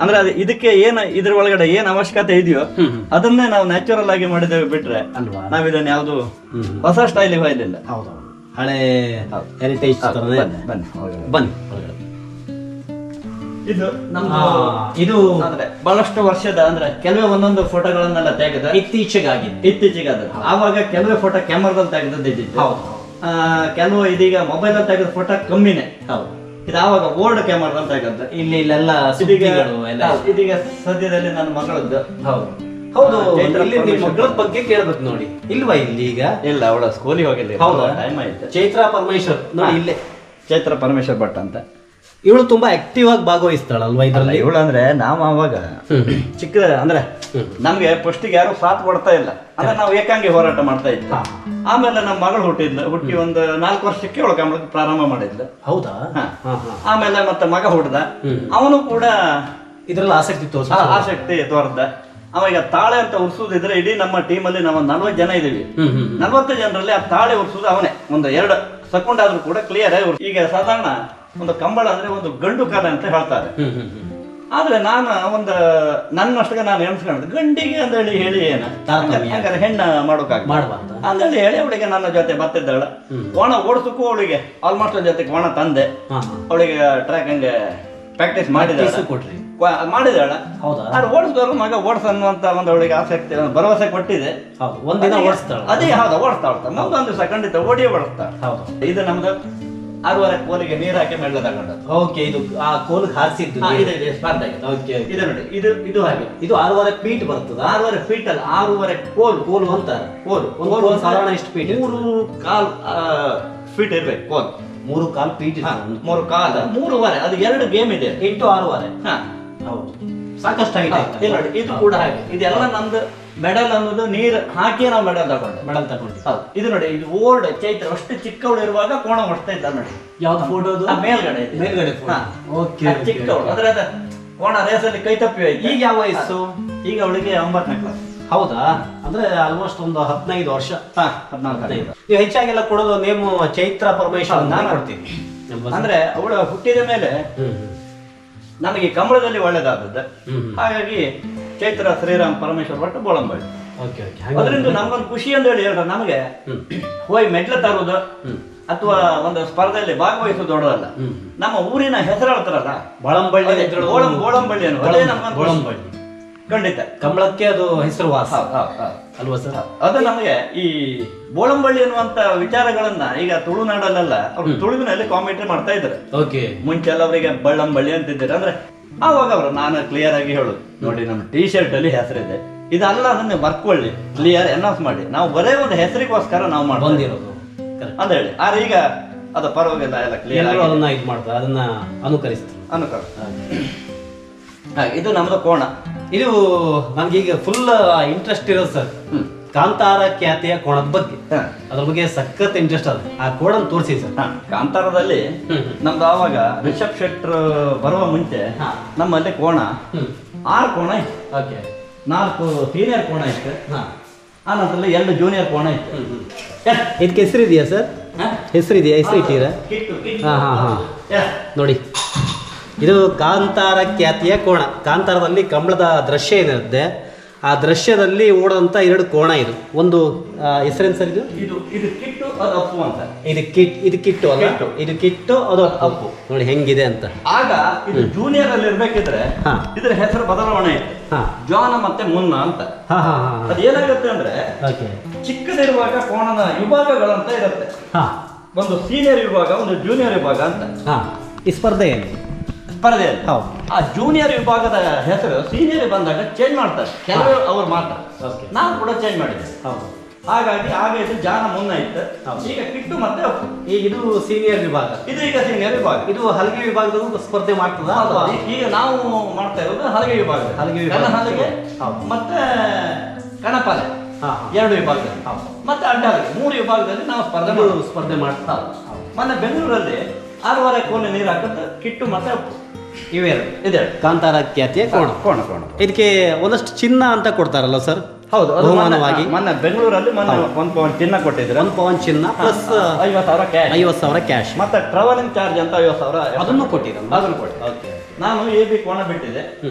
Speaker 1: ಅಂದ್ರೆ ಅದು ಇದಕ್ಕೆ ಏನ್ ಇದ್ರ ಒಳಗಡೆ ಏನ್ ಅವಶ್ಯಕತೆ ಇದೆಯೋ ಅದನ್ನೇ ನಾವು ನ್ಯಾಚುರಲ್ ಆಗಿ ಮಾಡಿದ್ದೇವೆ ಬಿಟ್ರೆ ನಾವ್ ಇದನ್ನ ಯಾವ್ದು ಹೊಸ ಸ್ಟೈಲ್ ಹೋಯ್ಲಿಲ್ಲ.
Speaker 2: ಹಳೆ ಹೆರಿಟೇಜ್. ಬನ್ನಿ. ಇದು ಇದು ಅಂದ್ರೆ ಬಹಳಷ್ಟು ವರ್ಷದ ಅಂದ್ರೆ ಕೆಲವೇ ಒಂದೊಂದು ಫೋಟೋಗಳನ್ನೆಲ್ಲ ತೆಗೆದ ಇತ್ತೀಚೆಗೆ ಅದು ಆವಾಗ ಕೆಲವೇ ಫೋಟೋ ಕ್ಯಾಮರಾದಲ್ಲಿ ತೆಗೆದಿದ್ದು. ಕೆಲವು ಇದೀಗ ಮೊಬೈಲ್ ಅಲ್ಲಿ ತೆಗೆದ ಫೋಟೋ ಕಮ್ಮಿನೇ. ಇದು ಆವಾಗ ಓಲ್ಡ್ ಕ್ಯಾಮರಾ ತೆಗೆದ. ಇಲ್ಲೆಲ್ಲ
Speaker 1: ಇದೀಗ ಸದ್ಯದಲ್ಲಿ ನನ್ನ ಮಗಳದ್ದು.
Speaker 2: ಹೌದು, ಮಗಳ ಬಗ್ಗೆ ಕೇಳ್ಬೇಕು ನೋಡಿ. ಇಲ್ವಾ ಇಲ್ಲಿ ಈಗ?
Speaker 1: ಇಲ್ಲ, ಅವಳ ಸ್ಕೂಲಿಗೆ ಹೋಗಿಲ್ಲ, ಟೈಮ್ ಆಯ್ತು.
Speaker 2: ಚೈತ್ರಾ ಪರಮೇಶ್ವರ್ ನೋಡಿ ಇಲ್ಲೇ,
Speaker 1: ಚೈತ್ರ ಪರಮೇಶ್ವರ್ ಭಟ್ ಅಂತ.
Speaker 2: ಇವಳು ತುಂಬಾ ಆಕ್ಟಿವ್ ಆಗಿ ಭಾಗವಹಿಸ್ತಾಳಲ್ವಾ ಇದ್ರಲ್ಲಿ?
Speaker 1: ಇವಳು ಅಂದ್ರೆ ನಾವು ಅವಾಗ ಚಿಕ್ಕ ಅಂದ್ರೆ ನಮ್ಗೆ ಫಸ್ಟಿಗೆ ಯಾರು ಸಾಥ್ ಕೊಡ್ತಾ ಇಲ್ಲ ಅಂದ್ರೆ ನಾವು ಏಕಾಂಗಿ ಹೋರಾಟ ಮಾಡ್ತಾ ಇದ್ದ. ಆಮೇಲೆ ನಮ್ಮ ಮಗಳು ಹುಟ್ಟಿ ಒಂದು 4 ವರ್ಷಕ್ಕೆ ಅವಳು ಕಂಬಳಕ್ಕೆ ಪ್ರಾರಂಭ ಮಾಡಿದ್ಲು.
Speaker 2: ಹೌದಾ?
Speaker 1: ಆಮೇಲೆ ಮತ್ತೆ ಮಗ ಹುಡ್ದ, ಅವನು ಕೂಡ
Speaker 2: ಇದ್ರಲ್ಲಿ
Speaker 1: ಆಸಕ್ತಿ ತೋರ್ದ. ಅವಾಗ ತಾಳೆ ಅಂತ ಉರ್ಸುದಿದ್ರೆ ಇಡೀ ನಮ್ಮ ಟೀಮಲ್ಲಿ ನಾವು 40 ಜನ ಇದೀವಿ. 40 ಜನರಲ್ಲಿ ಆ ತಾಳೆ ಉರ್ಸುದು ಅವನೇ. ಒಂದು 2 ಸೆಕೆಂಡ್ ಆದ್ರೂ ಕೂಡ ಕ್ಲಿಯರ್ ಆಗಿ. ಈಗ ಸಾಧಾರಣ ಒಂದು ಕಂಬಳ ಅಂದ್ರೆ ಒಂದು ಗಂಡು ಕಾಲ ಅಂತ ಹೇಳ್ತಾರೆ. ಆದ್ರೆ ನಾನು ಒಂದು ನನ್ನಷ್ಟಕ್ಕೆ ನಾನು ಎಣಿಸ್ಕೊಂಡೆ ಗಂಡಿಗೆ ಅಂತ ಹೇಳಿ ಏನ ಹಾಗಾದ್ರೆ ಹೆಣ್ಣ ಮಾಡೋಕಾಗ ಅಂದೇಳಿ ಹೇಳಿ ಅವಳಿಗೆ ನನ್ನ ಜೊತೆ ಬರ್ತಿದ್ದಾಳ. ಕೋಣ ಓಡಿಸಕ್ಕೂ ಅವಳಿಗೆ ಆಲ್ಮೋಸ್ಟ್ ಜೊತೆ ಕೋಣ ತಂದೆ. ಅವಳಿಗೆ ಟ್ರ್ಯಾಕ್ ಹಂಗೆ ಪ್ರಾಕ್ಟೀಸ್ ಮಾಡಿದಾಳ. ಅದು ಓಡಿಸಿದವ್ರು ಮಗ ಓಡಿಸ ಅನ್ನುವಂತ ಒಂದು ಅವಳಿಗೆ ಆಸಕ್ತಿ ಭರವಸೆ ಕೊಟ್ಟಿದೆ. ಅದೇ ಹೌದಾ, ಓಡಿಸ್ತಾ ಮುಂದೊಂದು ದಿವಸ ಖಂಡಿತ ಓಡಿಯೇ ಓಡಿಸ್ತಾಳೆ. ಇದು ನಮ್ದು 6.5 ಕೋಲಿಗೆ ನೀರು ಹಾಕಿ ಮೆಲ್ಲ ತಗೊಂಡದ್ದು.
Speaker 2: ಓಕೆ, ಇದು ಆ ಕೋಲ್ ಹಾರಿಸಿದ್ದು
Speaker 1: ಸ್ಪರ್ಧೆ. ಇದು ನೋಡಿ, ಇದು ಹಾಗೆ
Speaker 2: ಇದು 6.5 ಫೀಟ್ ಬರ್ತದೆ.
Speaker 1: 6.5 ಫೀಟ್ ಅಲ್ಲ, 6.5 ಕೋಲ್ ಅಂತಾರೆ.
Speaker 2: ಕೋಲ್ ಸಾಧಾರಣ ಎಷ್ಟು ಫೀಟ್?
Speaker 1: 3.25 ಫೀಟ್ ಇರ್ಬೇಕು ಕೋಲ್.
Speaker 2: 3.25 ಫೀಟ್.
Speaker 1: 3.25 3.5. ಅದು 2 ಗೇಮ್ ಇದೆ.
Speaker 2: 8 6.5. ಹೌದು, ಸಾಕಷ್ಟು ಆಗಿದೆ.
Speaker 1: ಇದು ಕೂಡ ಹಾಗೆ. ಇದೆಲ್ಲ ನಮ್ದು ಮೆಡಲ್ ಅನ್ನೋದು ನೀರು ಹಾಕಿ ನಾವು ಮೆಡಲ್ ತಗೊಂಡು. ಹೌದು, ಇದು ನೋಡಿ, ಇದು ಓಲ್ಡ್ ಚೈತ್ರ ಅಷ್ಟು ಚಿಕ್ಕವಳು ಇರುವಾಗ ಕೋಣ ಹೊಡ್ತಾ ಇದ್ದ ನೋಡಿ.
Speaker 2: ಯಾವ್ದು ಫೋಟೋ?
Speaker 1: ಮೇಲ್ಗಡೆ ಚಿಕ್ಕವಳು ಅಂದ್ರೆ ಅದ ಕೋಣ ರೇಸಲ್ಲಿ ಕೈ ತಪ್ಪಿ ಹೋಯ್ತು.
Speaker 2: ಈಗ ಯಾವ ವಯಸ್ಸು?
Speaker 1: ಈಗ ಅವಳಿಗೆ 9ನೇ ಕ್ಲಾಸ್.
Speaker 2: ಹೌದಾ? ಅಂದ್ರೆ ಆಲ್ಮೋಸ್ಟ್ ಒಂದು 15 ವರ್ಷ.
Speaker 1: 14-15.
Speaker 2: ನೀವು ಹೆಚ್ಚಾಗೆಲ್ಲ ಕೊಡೋದು ನೇಮು ಚೈತ್ರ ಪರಮೇಶ್ವರ್ ನಾನು ಕೊಡ್ತೀನಿ.
Speaker 1: ಅಂದ್ರೆ ಅವಳು ಹುಟ್ಟಿದ ಮೇಲೆ ನಮಗೆ ಕಂಬಳದಲ್ಲಿ ಒಳ್ಳೇದಾದದ್ದು. ಹಾಗಾಗಿ ಚೈತ್ರ ಶ್ರೀರಾಮ್ ಪರಮೇಶ್ವರ್ ಭಟ್ ಬೋಳಂಬಳ್ಳಿ. ಅದರಿಂದ ನಮ್ಗೊಂದು ಖುಷಿ ಅಂತ ಹೇಳಿದ್ರೆ ನಮಗೆ ಹೋಗಿ ಮೆಡ್ಲ ತರುವುದು ಅಥವಾ ಒಂದು ಸ್ಪರ್ಧೆಯಲ್ಲಿ ಭಾಗವಹಿಸೋದು ದೊಡ್ಡದಲ್ಲ. ನಮ್ಮ ಊರಿನ ಹೆಸರು ಹೇಳ್ತಾರಲ್ಲ
Speaker 2: ಬೋಳಂಬಳ್ಳಿ
Speaker 1: ಅನ್ನೋದು ಅದೇ ನಮ್ಗೊಂದು ಖಂಡಿತ
Speaker 2: ಕಂಬಳಕ್ಕೆ ಅದು ಹೆಸರುವಾಸ ಅಲ್ವಾ ಸರ್?
Speaker 1: ಅದು ನಮಗೆ ಈ ಬೋಳಂಬಳ್ಳಿ ಅನ್ನುವಂತ ವಿಚಾರಗಳನ್ನ ಈಗ ತುಳುನಾಡಲ್ಲೆಲ್ಲ ಅವ್ರು ತುಳುವಿನಲ್ಲಿ ಕಾಮೆಂಟ್ರಿ ಮಾಡ್ತಾ ಇದ್ದಾರೆ. ಮುಂಚೆಲ್ಲ ಅವರಿಗೆ ಬಳ್ಳಂಬಳ್ಳಿ ಅಂತಿದ್ದಾರೆ. ಅಂದ್ರೆ ಆವಾಗ ಅವರು ನಾನು ಕ್ಲಿಯರ್ ಆಗಿ ಹೇಳುದು ನೋಡಿ, ನಮ್ಮ ಟೀ ಶರ್ಟ್ ಅಲ್ಲಿ ಹೆಸರಿದೆ, ಇದಲ್ಲ ಅದನ್ನ ಬರ್ಕೊಳ್ಳಿ, ಕ್ಲಿಯರ್ ಅನೌನ್ಸ್ ಮಾಡಿ, ನಾವು ಬರೇ ಒಂದು ಹೆಸರಿಗೋಸ್ಕರ ನಾವು ಬಂದಿರೋದು ಅಂತ ಹೇಳಿ. ಆದ್ರೆ ಈಗ ಅದು ಪರವಾಗಿಲ್ಲ, ಎಲ್ಲ ಕ್ಲಿಯರ್
Speaker 2: ಅದನ್ನ ಇದು ಮಾಡ್ತಾರೆ, ಅದನ್ನ ಅನುಕರಿಸ್ತಾರೆ.
Speaker 1: ಇದು ನಮ್ದು ಕೋಣ.
Speaker 2: ಇದು ನಮ್ಗೀಗ ಫುಲ್ ಇಂಟ್ರೆಸ್ಟ್ ಇರೋದು ಸರ್ ಕಾಂತಾರ ಖ್ಯಾತಿಯ ಕೋಣದ ಬಗ್ಗೆ. ಅದ್ರ ಬಗ್ಗೆ ಸಖತ್ ಇಂಟ್ರೆಸ್ಟ್ ಅದ. ಆ ಕೋಣನ್ ತೋರಿಸಿ ಸರ್.
Speaker 1: ಕಾಂತಾರದಲ್ಲಿ ನಮ್ದು ಆವಾಗ ರಿಷಬ್ ಶೆಟ್ರ್ ಬರುವ ಮುಂಚೆ ನಮ್ಮಲ್ಲಿ ಕೋಣ 6 ಕೋಣ ಇತ್ತು. 4 ಸೀನಿಯರ್ ಕೋಣ ಇತ್ತು. ಆ ನಂತರ 2 ಜೂನಿಯರ್ ಕೋಣ ಇತ್ತು.
Speaker 2: ಇದಕ್ಕೆ ಹೆಸರಿದೆಯಾ ಸರ್? ಹೆಸರಿದೆಯಾ? ಹೆಸರು ಇಟ್ಟಿರ? ನೋಡಿ, ಇದು ಕಾಂತಾರ ಖ್ಯಾತಿಯ ಕೋಣ. ಕಾಂತಾರದಲ್ಲಿ ಕಂಬಳದ ದೃಶ್ಯ ಏನಿರುತ್ತೆ ಆ ದೃಶ್ಯದಲ್ಲಿ ಓಡೋಂಥ 2 ಕೋಣ ಇದು. ಒಂದು ಹೆಸರೇನು ಸರ್ ಇದು?
Speaker 1: ಇದು ಕಿಟ್ಟು, ಅದು ಅಪ್ಪು ಅಂತ.
Speaker 2: ಇದು ಕಿಟ್ಟು ಅಲ್ಲ, ಇದು ಕಿಟ್ಟು, ಅದು ಅಪ್ಪು. ನೋಡಿ ಹೆಂಗಿದೆ ಅಂತ.
Speaker 1: ಆಗ ಇದು ಜೂನಿಯರ್ ಅಲ್ಲಿ ಇರ್ಬೇಕಿದ್ರೆ ಇದ್ರ ಹೆಸರು ಬದಲಾವಣೆ ಇತ್ತು, ಜಾನ್ ಮತ್ತೆ ಮುನ್ನ ಅಂತ. ಅದು ಏನಾಗುತ್ತೆ ಅಂದ್ರೆ ಚಿಕ್ಕದಿರುವಾಗ ಕೋಣದ ವಿಭಾಗಗಳಂತ ಇರುತ್ತೆ. ಒಂದು ಸೀನಿಯರ್ ವಿಭಾಗ, ಒಂದು ಜೂನಿಯರ್ ವಿಭಾಗ ಅಂತ.
Speaker 2: ಈ ಸ್ಪರ್ಧೆಯಲ್ಲಿ ಆ ಜೂನಿಯರ್ ವಿಭಾಗದ ಹೆಸರು ಸೀನಿಯರ್ ಬಂದಾಗ ಚೇಂಜ್ ಮಾಡ್ತಾರೆ ಕೆಲವರು, ಅವ್ರು ಮಾತ್ರ. ನಾವು ಕೂಡ ಚೇಂಜ್ ಮಾಡಿದ್ದೇವೆ. ಹಾಗಾಗಿ ಆಗ ಇದು ಜಾನ ಮುನ್ನ ಇತ್ತು, ಈಗ ಕಿಟ್ಟು ಮತ್ತೆ ಅಪ್ಪು. ಈಗ ಇದು ಸೀನಿಯರ್ ವಿಭಾಗ,
Speaker 1: ಇದು ಈಗ ಸೀನಿಯರ್ ವಿಭಾಗ.
Speaker 2: ಇದು ಹಲಗೆ ವಿಭಾಗದ ಸ್ಪರ್ಧೆ ಮಾಡ್ತದ?
Speaker 1: ಈಗ ನಾವು ಮಾಡ್ತಾ ಇರೋದು ಹಲಗೆ ವಿಭಾಗ, ಹಲಗೆ ಮತ್ತೆ ಕಣಪಾಲೆ 2 ವಿಭಾಗ, ಮತ್ತೆ ಅಡ್ಡ ಹಲಗೆ 3 ವಿಭಾಗದಲ್ಲಿ ನಾವು ಸ್ಪರ್ಧೆ ಮಾಡ್ತಾ. ಮೊನ್ನೆ ಬೆಂಗಳೂರಲ್ಲಿ 6.5 ಕೋಣೆ ನೀರು ಹಾಕುತ್ತೆ ಕಿಟ್ಟು ಮತ್ತೆ ಅಪ್ಪು.
Speaker 2: ಇವೆರಡು
Speaker 1: ಇದೆ
Speaker 2: ಕಾಂತಾರ ಖ್ಯಾತಿಯ ಕೋಣ. ಇದಕ್ಕೆ ಒಂದಷ್ಟು ಚಿನ್ನ ಅಂತ ಕೊಡ್ತಾರಲ್ಲ ಸರ್? ಹೌದು, ಬಹುಮಾನವಾಗಿ
Speaker 1: ಮೊನ್ನೆ ಬೆಂಗಳೂರಲ್ಲಿ 1 ಪವನ್ ಚಿನ್ನ ಕೊಟ್ಟಿದ್ರು.
Speaker 2: 1 ಪವನ್ ಚಿನ್ನ ಪ್ಲಸ್ 50,000 ಕ್ಯಾಶ್,
Speaker 1: ಮತ್ತೆ ಟ್ರಾವೆಲಿಂಗ್ ಚಾರ್ಜ್ ಅಂತ 50,000
Speaker 2: ಅದನ್ನು ಕೊಟ್ಟಿದ್ರು.
Speaker 1: ಅದನ್ನು ಕೊಟ್ಟು ನಾನು AB ಕೋಣ ಬಿಟ್ಟಿದ್ದೆ,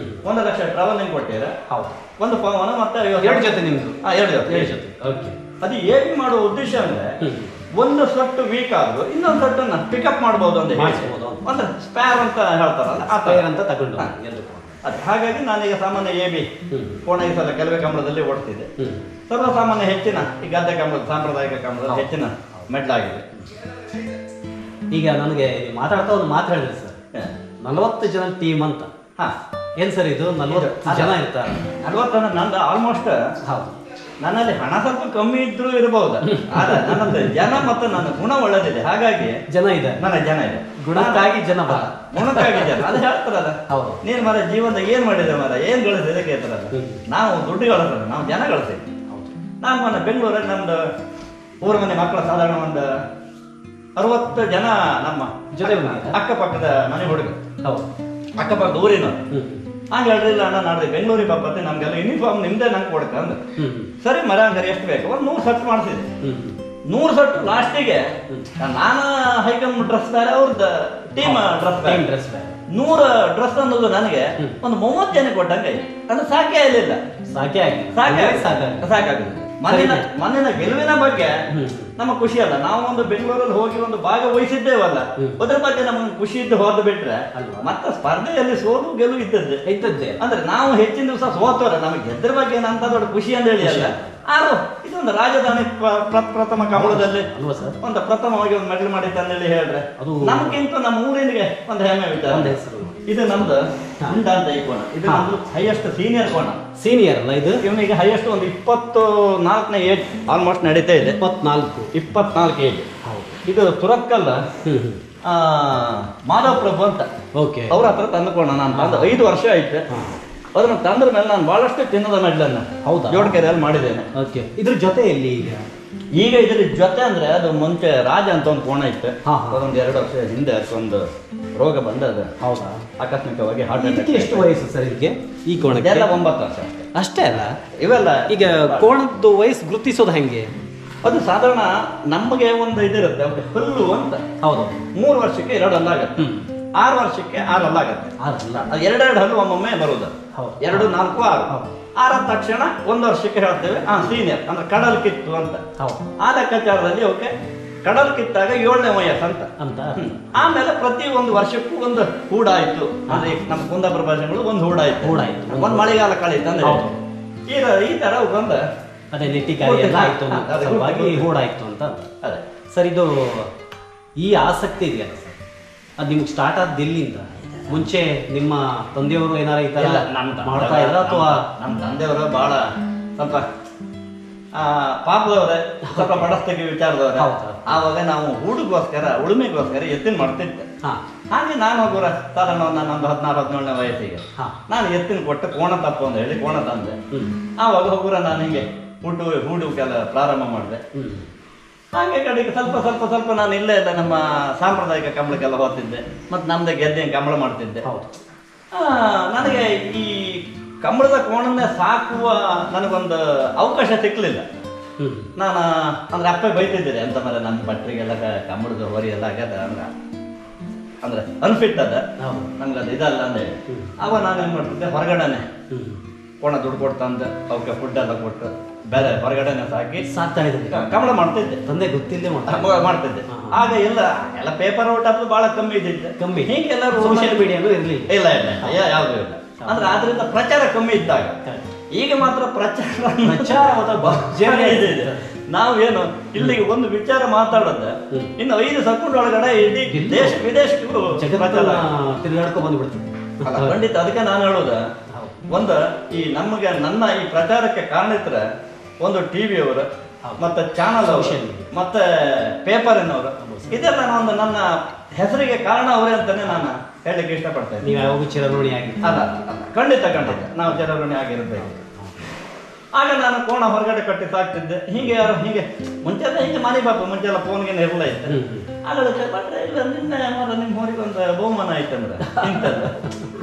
Speaker 1: 1 ಲಕ್ಷ ಟ್ರಾವೆಲಿಂಗ್ ಕೊಟ್ಟಿದ್ರೆ. ಹೌದು, 1 ಪವನ ಮತ್ತೆ
Speaker 2: 2 ಜೊತೆ ನಿಮ್ದು?
Speaker 1: 2 ಜೊತೆ. ಅದು AB ಮಾಡುವ ಉದ್ದೇಶ ಅಂದ್ರೆ ಒಂದು ಸಟ್ಟು ವೀಕ್ ಆದ್ರು ಇನ್ನೊಂದು ಸಟ್ಟನ್ನ ಪಿಕಪ್ ಮಾಡಬಹುದು ಅಂತ ಹೇಳಿಸ್ಬೋದು. ಅಂದ್ರೆ ಸ್ಪೇರ್ ಅಂತ ಹೇಳ್ತಾರಲ್ಲ, ಆ ಸ್ಪೇರ್ ಅಂತ ತಗೊಂಡು ಅದು. ಹಾಗಾಗಿ ನಾನೀಗ ಸಾಮಾನ್ಯ AB ಕೋಣ ಈ ಸಲ ಕೆಲವೇ ಕಂಬಳದಲ್ಲಿ ಓಡ್ತಿದ್ದೆ. ಸರ್ವಸಾಮಾನ್ಯ ಹೆಚ್ಚಿನ ಈ ಗದ್ದೆ ಕಂಬಳದ ಸಾಂಪ್ರದಾಯಿಕ ಕಂಬಳದಲ್ಲಿ ಹೆಚ್ಚಿನ ಮೆಡ್ಲಾಗಿದೆ.
Speaker 2: ಈಗ ನನಗೆ ಮಾತಾಡ್ತಾ ಒಂದು ಮಾತು ಹೇಳಿದ್ರಿ ಸರ್, 40 ಜನ ಟೀಮ್ ಅಂತ. ಏನ್ ಸರ್ ಇದು 40 ಜನ ಇರ್ತಾರೆ? 40 ಅಂದ್ರೆ ನಂದು ಆಲ್ಮೋಸ್ಟ್. ಹೌದು, ನನ್ನಲ್ಲಿ ಹಣ ಸ್ವಲ್ಪ ಕಮ್ಮಿ ಇದ್ರೂ ಇರಬಹುದು, ಆದ್ರೆ ನನ್ನ ಜನ ಮತ್ತು ನನ್ನ ಗುಣ ಒಳ್ಳೆದಿದೆ. ಹಾಗಾಗಿ ಜನ ಇದೆ, ನನ್ನ ಜನ ಇದೆ. ಗುಣಕ್ಕಾಗಿ ಜನ, ಗುಣಕ್ಕಾಗಿ ಜನ. ಅದು ಹೇಳ್ತಾರಲ್ಲ, ಹೌದು, ನೀನ್ ಮರ ಜೀವನದಾಗ ಏನ್ ಮಾಡಿದೆ ಮರ, ಏನ್ ಗಳಿಸಿದೆ ಕೇಳ್ತಾರಲ್ಲ. ನಾವು ದುಡ್ಡು ಗಳಿಸೋದು, ನಾವು ಜನ ಗಳಿಸಿದ್ವಿ. ನಾನು ಮೊನ್ನೆ ಬೆಂಗಳೂರಲ್ಲಿ ನಮ್ದು 3 ಮನೆ ಮಕ್ಕಳ ಸಾಧಾರಣ ಒಂದು 60 ಜನ ನಮ್ಮ ಜೊತೆ ಅಕ್ಕಪಕ್ಕದ ಮನೆ ಹುಡುಗ. ಹೌದು, ಅಕ್ಕಪಕ್ಕದ ಊರಿನ. ಹಂಗೆ ಹೇಳ್ರಿಲ್ಲ ಅಣ್ಣ, ನಾಡ್ದು ಬೆಂಗಳೂರಿಗೆ ಬಾಪತ್ತೆ, ನಮ್ಗೆಲ್ಲ ಯೂನಿಫಾರ್ಮ್ ನಿಮ್ದೇ ನಂಗೆ ಕೊಡ್ಕ ಅಂದ. ಸರಿ ಮರ ಹಂಗಾರೆ ಎಷ್ಟು ಬೇಕು? ಒಂದು 100 ಸೆಟ್ ಮಾಡಿಸಿದೆ. 100 ಸೆಟ್ ಲಾಸ್ಟಿಗೆ ನಾನು ಹೈಕಮ್ ಡ್ರೆಸ್ ಬೇರೆ, ಅವ್ರದ್ದು ಟೀಮ್ ಡ್ರೆಸ್ ಬೇರೆ. 100 ಡ್ರೆಸ್ ಅನ್ನೋದು ನನಗೆ ಒಂದು 30 ಜನ ಕೊಟ್ಟಂಗೆ. ಅದು ಸಾಕೇ ಆಗಲಿಲ್ಲ. ಸಾಕಾಗಿದೆ. ಮಣ್ಣಿನ ಗೆಲುವಿನ ಬಗ್ಗೆ ನಮಗೆ ಖುಷಿ ಅಲ್ಲ. ನಾವು ಒಂದು ಬೆಂಗಳೂರಲ್ಲಿ ಹೋಗಿ ಒಂದು ಭಾಗವಹಿಸಿದ್ದೇವಲ್ಲ, ಅದ್ರ ಬಗ್ಗೆ ನಮಗೆ ಖುಷಿ ಇದ್ದು ಹೋದ ಬಿಟ್ರೆ ಮತ್ತೆ ಸ್ಪರ್ಧೆಯಲ್ಲಿ ಸೋಲು ಗೆಲುವು ಇದ್ದದ್ದೇ. ಅಂದ್ರೆ ನಾವು ಹೆಚ್ಚಿನ ದಿವಸ ಸೋತವ್ರೆ, ನಮಗೆ ಗೆದ್ರ ಬಗ್ಗೆ ಏನಂತ ದೊಡ್ಡ ಖುಷಿ ಅಂತ ಹೇಳಿ ಅಲ್ಲ. ಆದ್ರೂ ಇದೊಂದು ರಾಜಧಾನಿ ಪ್ರಥಮ ಕಂಬಳದಲ್ಲಿ ಒಂದು ಪ್ರಥಮವಾಗಿ ಒಂದು ಮೆಡಲ್ ಮಾಡಿದ್ದೆ ಅಂತ ಹೇಳಿ ಹೇಳ್ರೆ ನಮ್ಗಿಂತ ನಮ್ಮ ಊರಿನಿಗೆ ಒಂದು ಹೆಮ್ಮೆ ವಿಚಾರ. ಇದು ನಮ್ದು ಉಂಡ ಅಂತ ಈ ಕೋಣ. ಇದು ನಮ್ದು ಹೈಯೆಸ್ಟ್ ಸೀನಿಯರ್ ಕೋಣ. ಸೀನಿಯರ್ ಅಲ್ಲ ಇದು, ಇವನಿಗೆ ಹೈಯೆಸ್ಟ್ ಒಂದು 24ನೇ ಏಜ್ ಆಲ್ಮೋಸ್ಟ್ ನಡೀತಾ ಇದೆ. 24 ಏಜ್. ಇದು ತುರತ್ಕಲ್ಲ ಮಾಧವ್ ಪ್ರಭು ಅಂತ, ಅವ್ರ ಹತ್ರ ತಂದುಕೋಣ. ನಾನು ತಂದು 5 ವರ್ಷ ಆಯ್ತು. ಅದನ್ನ ತಂದ್ರ ಮೇಲೆ ನಾನು ಬಹಳಷ್ಟು ಚಿನ್ನದ ಮೆಡ್ಲನ್ನ ಜೋಡ್ಕೆರೆಯಲ್ಲಿ ಮಾಡಿದ್ದೇನೆ. ಇದ್ರ ಜೊತೆ ಎಲ್ಲಿ
Speaker 1: ಈಗ ಇದ್ರ ಜೊತೆ ಅಂದ್ರೆ ಅದು ಮುಂಚೆ ರಾಜ ಅಂತ ಒಂದು ಕೋಣ ಇತ್ತು. ಅದೊಂದು 2 ವರ್ಷ ಹಿಂದೆ ಅದಕ್ಕೊಂದು ರೋಗ ಬಂದದ. ಹೌದಾ? ಆಕಸ್ಮಿಕವಾಗಿ ಹಾರ್ಟ್ ಅಟ್ಯಾಕ್.
Speaker 2: ಎಷ್ಟು ವಯಸ್ಸು ಸರ್ ಇದಕ್ಕೆ? ಈ ಕೋಣಕ್ಕೆ
Speaker 1: ಎಲ್ಲ 9 ವರ್ಷ
Speaker 2: ಅಷ್ಟೇ ಅಲ್ಲ?
Speaker 1: ಇವೆಲ್ಲ ಈಗ
Speaker 2: ಕೋಣದ್ದು ವಯಸ್ಸು ಗುರುತಿಸೋದು ಹೆಂಗೆ?
Speaker 1: ಅದು ಸಾಧಾರಣ ನಮಗೆ ಒಂದು ಇದಿರುತ್ತೆ, ಹುಲ್ಲು ಅಂತ. ಹೌದು, 3 ವರ್ಷಕ್ಕೆ 2 ಹಲ್ಲಾಗತ್ತೆ, 6 ವರ್ಷಕ್ಕೆ 6 ಹಲ್ಲಾಗತ್ತೆ. 2 ಹಲ್ಲು ಒಮ್ಮೊಮ್ಮೆ ಬರುವುದು. 2, 4, 6. 6 ತಕ್ಷಣ 1 ವರ್ಷಕ್ಕೆ ಹೇಳ್ತೇವೆ ಸೀನಿಯರ್, ಅಂದ್ರೆ ಕಡಲ್ ಕಿತ್ತು ಅಂತ. ಆ ಲೆಕ್ಕಾಚಾರದಲ್ಲಿ ಓಕೆ, ಕಡಲ್ ಕಿತ್ತಾಗ 7ನೇ ವಯಸ್ಸು ಅಂತ. ಆಮೇಲೆ ಪ್ರತಿ 1 ವರ್ಷಕ್ಕೂ ಒಂದು ಹೂಡಾಯ್ತು. ಅಂದ್ರೆ ನಮ್ಮ ಕುಂದಾಪುರ ಭಾಷೆಗಳು ಒಂದು ಹೂಡಾಯ್ತು, ಒಂದು ಮಳೆಗಾಲ ಕಳೀತು ಅಂದ್ರೆ ಈ ತರ ಬಂದ
Speaker 2: ಅದೇ ನೆಟ್ಟಿಕಾರಿ ಎಲ್ಲ ಆಯ್ತು, ಹೂಡಾಯ್ತು ಅಂತ.
Speaker 1: ಅದೇ
Speaker 2: ಸರ್, ಇದು ಈ ಆಸಕ್ತಿ ಇದೆಯಲ್ಲ ಸರ್, ಅದು ನಿಮ್ಗೆ ಸ್ಟಾರ್ಟ್ ಆದ ದಿಲ್ಲಿಂದ ಮುಂಚೆ ನಿಮ್ಮ ತಂದೆಯವರು ಏನಾರ ಈ ತರ ಮಾಡ್ತಾ ಇದ್ರ ಅಥವಾ?
Speaker 1: ನಮ್ಮ ತಂದೆಯವರು ಬಹಳ ಸ್ವಲ್ಪ ಪಾಪದವ್ರೆ, ಸ್ವಲ್ಪ ಬಡಸ್ತಿಗೆ ವಿಚಾರದವ್ರೆ. ಆವಾಗ ನಾವು ಉಳುಮೆಗೋಸ್ಕರ ಎತ್ತಿನ ಮಾಡ್ತಿದ್ದೆ. ಹಾಗೆ ನಾನು ಹೋಗೋರ ಸಾಧಾರಣ ನನ್ನೊಂದು 16-17ನೇ ವಯಸ್ಸಿಗೆ ನಾನು ಎತ್ತಿನ ಕೊಟ್ಟು ಕೋಣ ತಪ್ಪು ಅಂತ ಹೇಳಿ ಕೋಣ ತಂದೆ. ಆವಾಗ ಹೋಗೋರ ನಾನು ಹಿಂಗೆ ಹೂಡುಕೆಲ್ಲ ಪ್ರಾರಂಭ ಮಾಡಿದೆ. ಹಾಗೆ ಕಡೆಗೆ ಸ್ವಲ್ಪ ನಾನು ಇಲ್ಲೇ ಇಲ್ಲ ನಮ್ಮ ಸಾಂಪ್ರದಾಯಿಕ ಕಂಬಳಕ್ಕೆಲ್ಲ ಹೋಗ್ತಿದ್ದೆ. ಮತ್ತು ನಮ್ದೇ ಗೆದ್ದೆ ಕಂಬಳ ಮಾಡ್ತಿದ್ದೆ. ನನಗೆ ಈ ಕಂಬಳದ ಕೋಣನ್ನೇ ಸಾಕುವ ನನಗೊಂದು ಅವಕಾಶ ಸಿಕ್ಕಲಿಲ್ಲ. ನಾನು ಅಂದ್ರೆ ಅಪ್ಪ ಬೈತಿದ್ದೀರಿ ಅಂತ ಮರ ನಮ್ಮ ಭಟ್ರಿಗೆಲ್ಲ ಕಂಬಳದ ಹೊರಿ ಎಲ್ಲ ಆಗ್ಯದ ಅಂದ್ರೆ ಅನ್ಫಿಟ್ ಅದ, ನಮ್ಗೆ ಅದು ಇದಲ್ಲ ಅಂದೇಳಿ. ಅವ ನಾನು ಏನು ಮಾಡ್ತಿದ್ದೆ, ಹೊರಗಡೆನೆ ಕೋಣ ದುಡ್ಡು ಕೊಡ್ತಂದು ಅವಕ್ಕೆ ಫುಡ್ ಎಲ್ಲ ಕೊಟ್ಟು ಬೇರೆ ಹೊರಗಡೆನೆ ಸಾಕಿ
Speaker 2: ಸಾಕ್ತಾ ಇದ್ರಿ
Speaker 1: ಕಮಲ ಮಾಡ್ತಿದ್ದೆ.
Speaker 2: ತಂದೆ ಗೊತ್ತಿಲ್ಲದೆ
Speaker 1: ಮಾಡ್ತಿದ್ದೆ. ಆಗ ಎಲ್ಲ ಪೇಪರ್ ಔಟ್ ಅದು ಬಹಳ ಕಮ್ಮಿ ಇದ್ದಿತ್ತು.
Speaker 2: ಕಮ್ಮಿ.
Speaker 1: ಹೀಗೆ ಎಲ್ಲರೂ
Speaker 2: ಸೋಷಿಯಲ್ ಮೀಡಿಯಾನು ಇರಲಿಲ್ಲ.
Speaker 1: ಇಲ್ಲ ಯಾವುದೂ ಇಲ್ಲ. ಅಂದ್ರೆ ಆದ್ರಿಂದ ಪ್ರಚಾರ ಕಮ್ಮಿ ಇದ್ದಾಗ. ಈಗ ಮಾತ್ರ ಪ್ರಚಾರ ಇದೆ. ನಾವೇನು ಇಲ್ಲಿಗೆ ಒಂದು ವಿಚಾರ ಮಾತಾಡೋದು ಇನ್ನು 5 ಸೆಕೆಂಡ್ ಒಳಗಡೆ ಇಡೀ ದೇಶ ವಿದೇಶಕ್ಕೂ
Speaker 2: ತಿರುಗಾಡ್ಕೊ ಬಂದ್ಬಿಡ್ತೀವಿ.
Speaker 1: ಖಂಡಿತ. ಅದಕ್ಕೆ ನಾನು ಹೇಳೋದು ಒಂದು ಈ ನಮಗೆ ನನ್ನ ಈ ಪ್ರಚಾರಕ್ಕೆ ಕಾರಣಿತರ ಒಂದು ಟಿವಿಯವರು ಮತ್ತೆ ಚಾನಲ್ ಅವರು ಮತ್ತೆ ಪೇಪರಿನವರು ಇದೆಲ್ಲ ಒಂದು ನನ್ನ ಹೆಸರಿಗೆ ಕಾರಣ ಅವರೇ ಅಂತಾನೆ ನಾನು ಹೇಳಲಿಕ್ಕೆ ಇಷ್ಟಪಡ್ತೇನೆ.
Speaker 2: ನೀವು ಯಾವಾಗ ಚಿರಋಣಿ ಆಗಿ
Speaker 1: ಅಲ್ಲ ಖಂಡಿತ ನಾವು ಚಿರಋಣಿ ಆಗಿರಬೇಕು. ಆಗ ನಾನು ಕೋಣ ಹೊರಗಡೆ ಕಟ್ಟಿ ಸಾಕ್ತಿದ್ದೆ. ಹೀಗೆ ಯಾರು ಹೀಗೆ ಮುಂಚೆಲ್ಲ ಹೀಗೆ ಮನೆ ಬಾಪು ಮುಂಚೆಲ್ಲ ಫೋನ್ಗೆ ಇರಲ್ಲ ಇತ್ತು. ಆಗ ಬಂದ್ರೆ ಇಲ್ಲ ನಿನ್ನೆ ನಿಮ್ಮ ಊರಿಗೆ ಒಂದು ಬಹುಮಾನ ಆಯ್ತಂದ್ರೆ ಇಂಥದ್ದು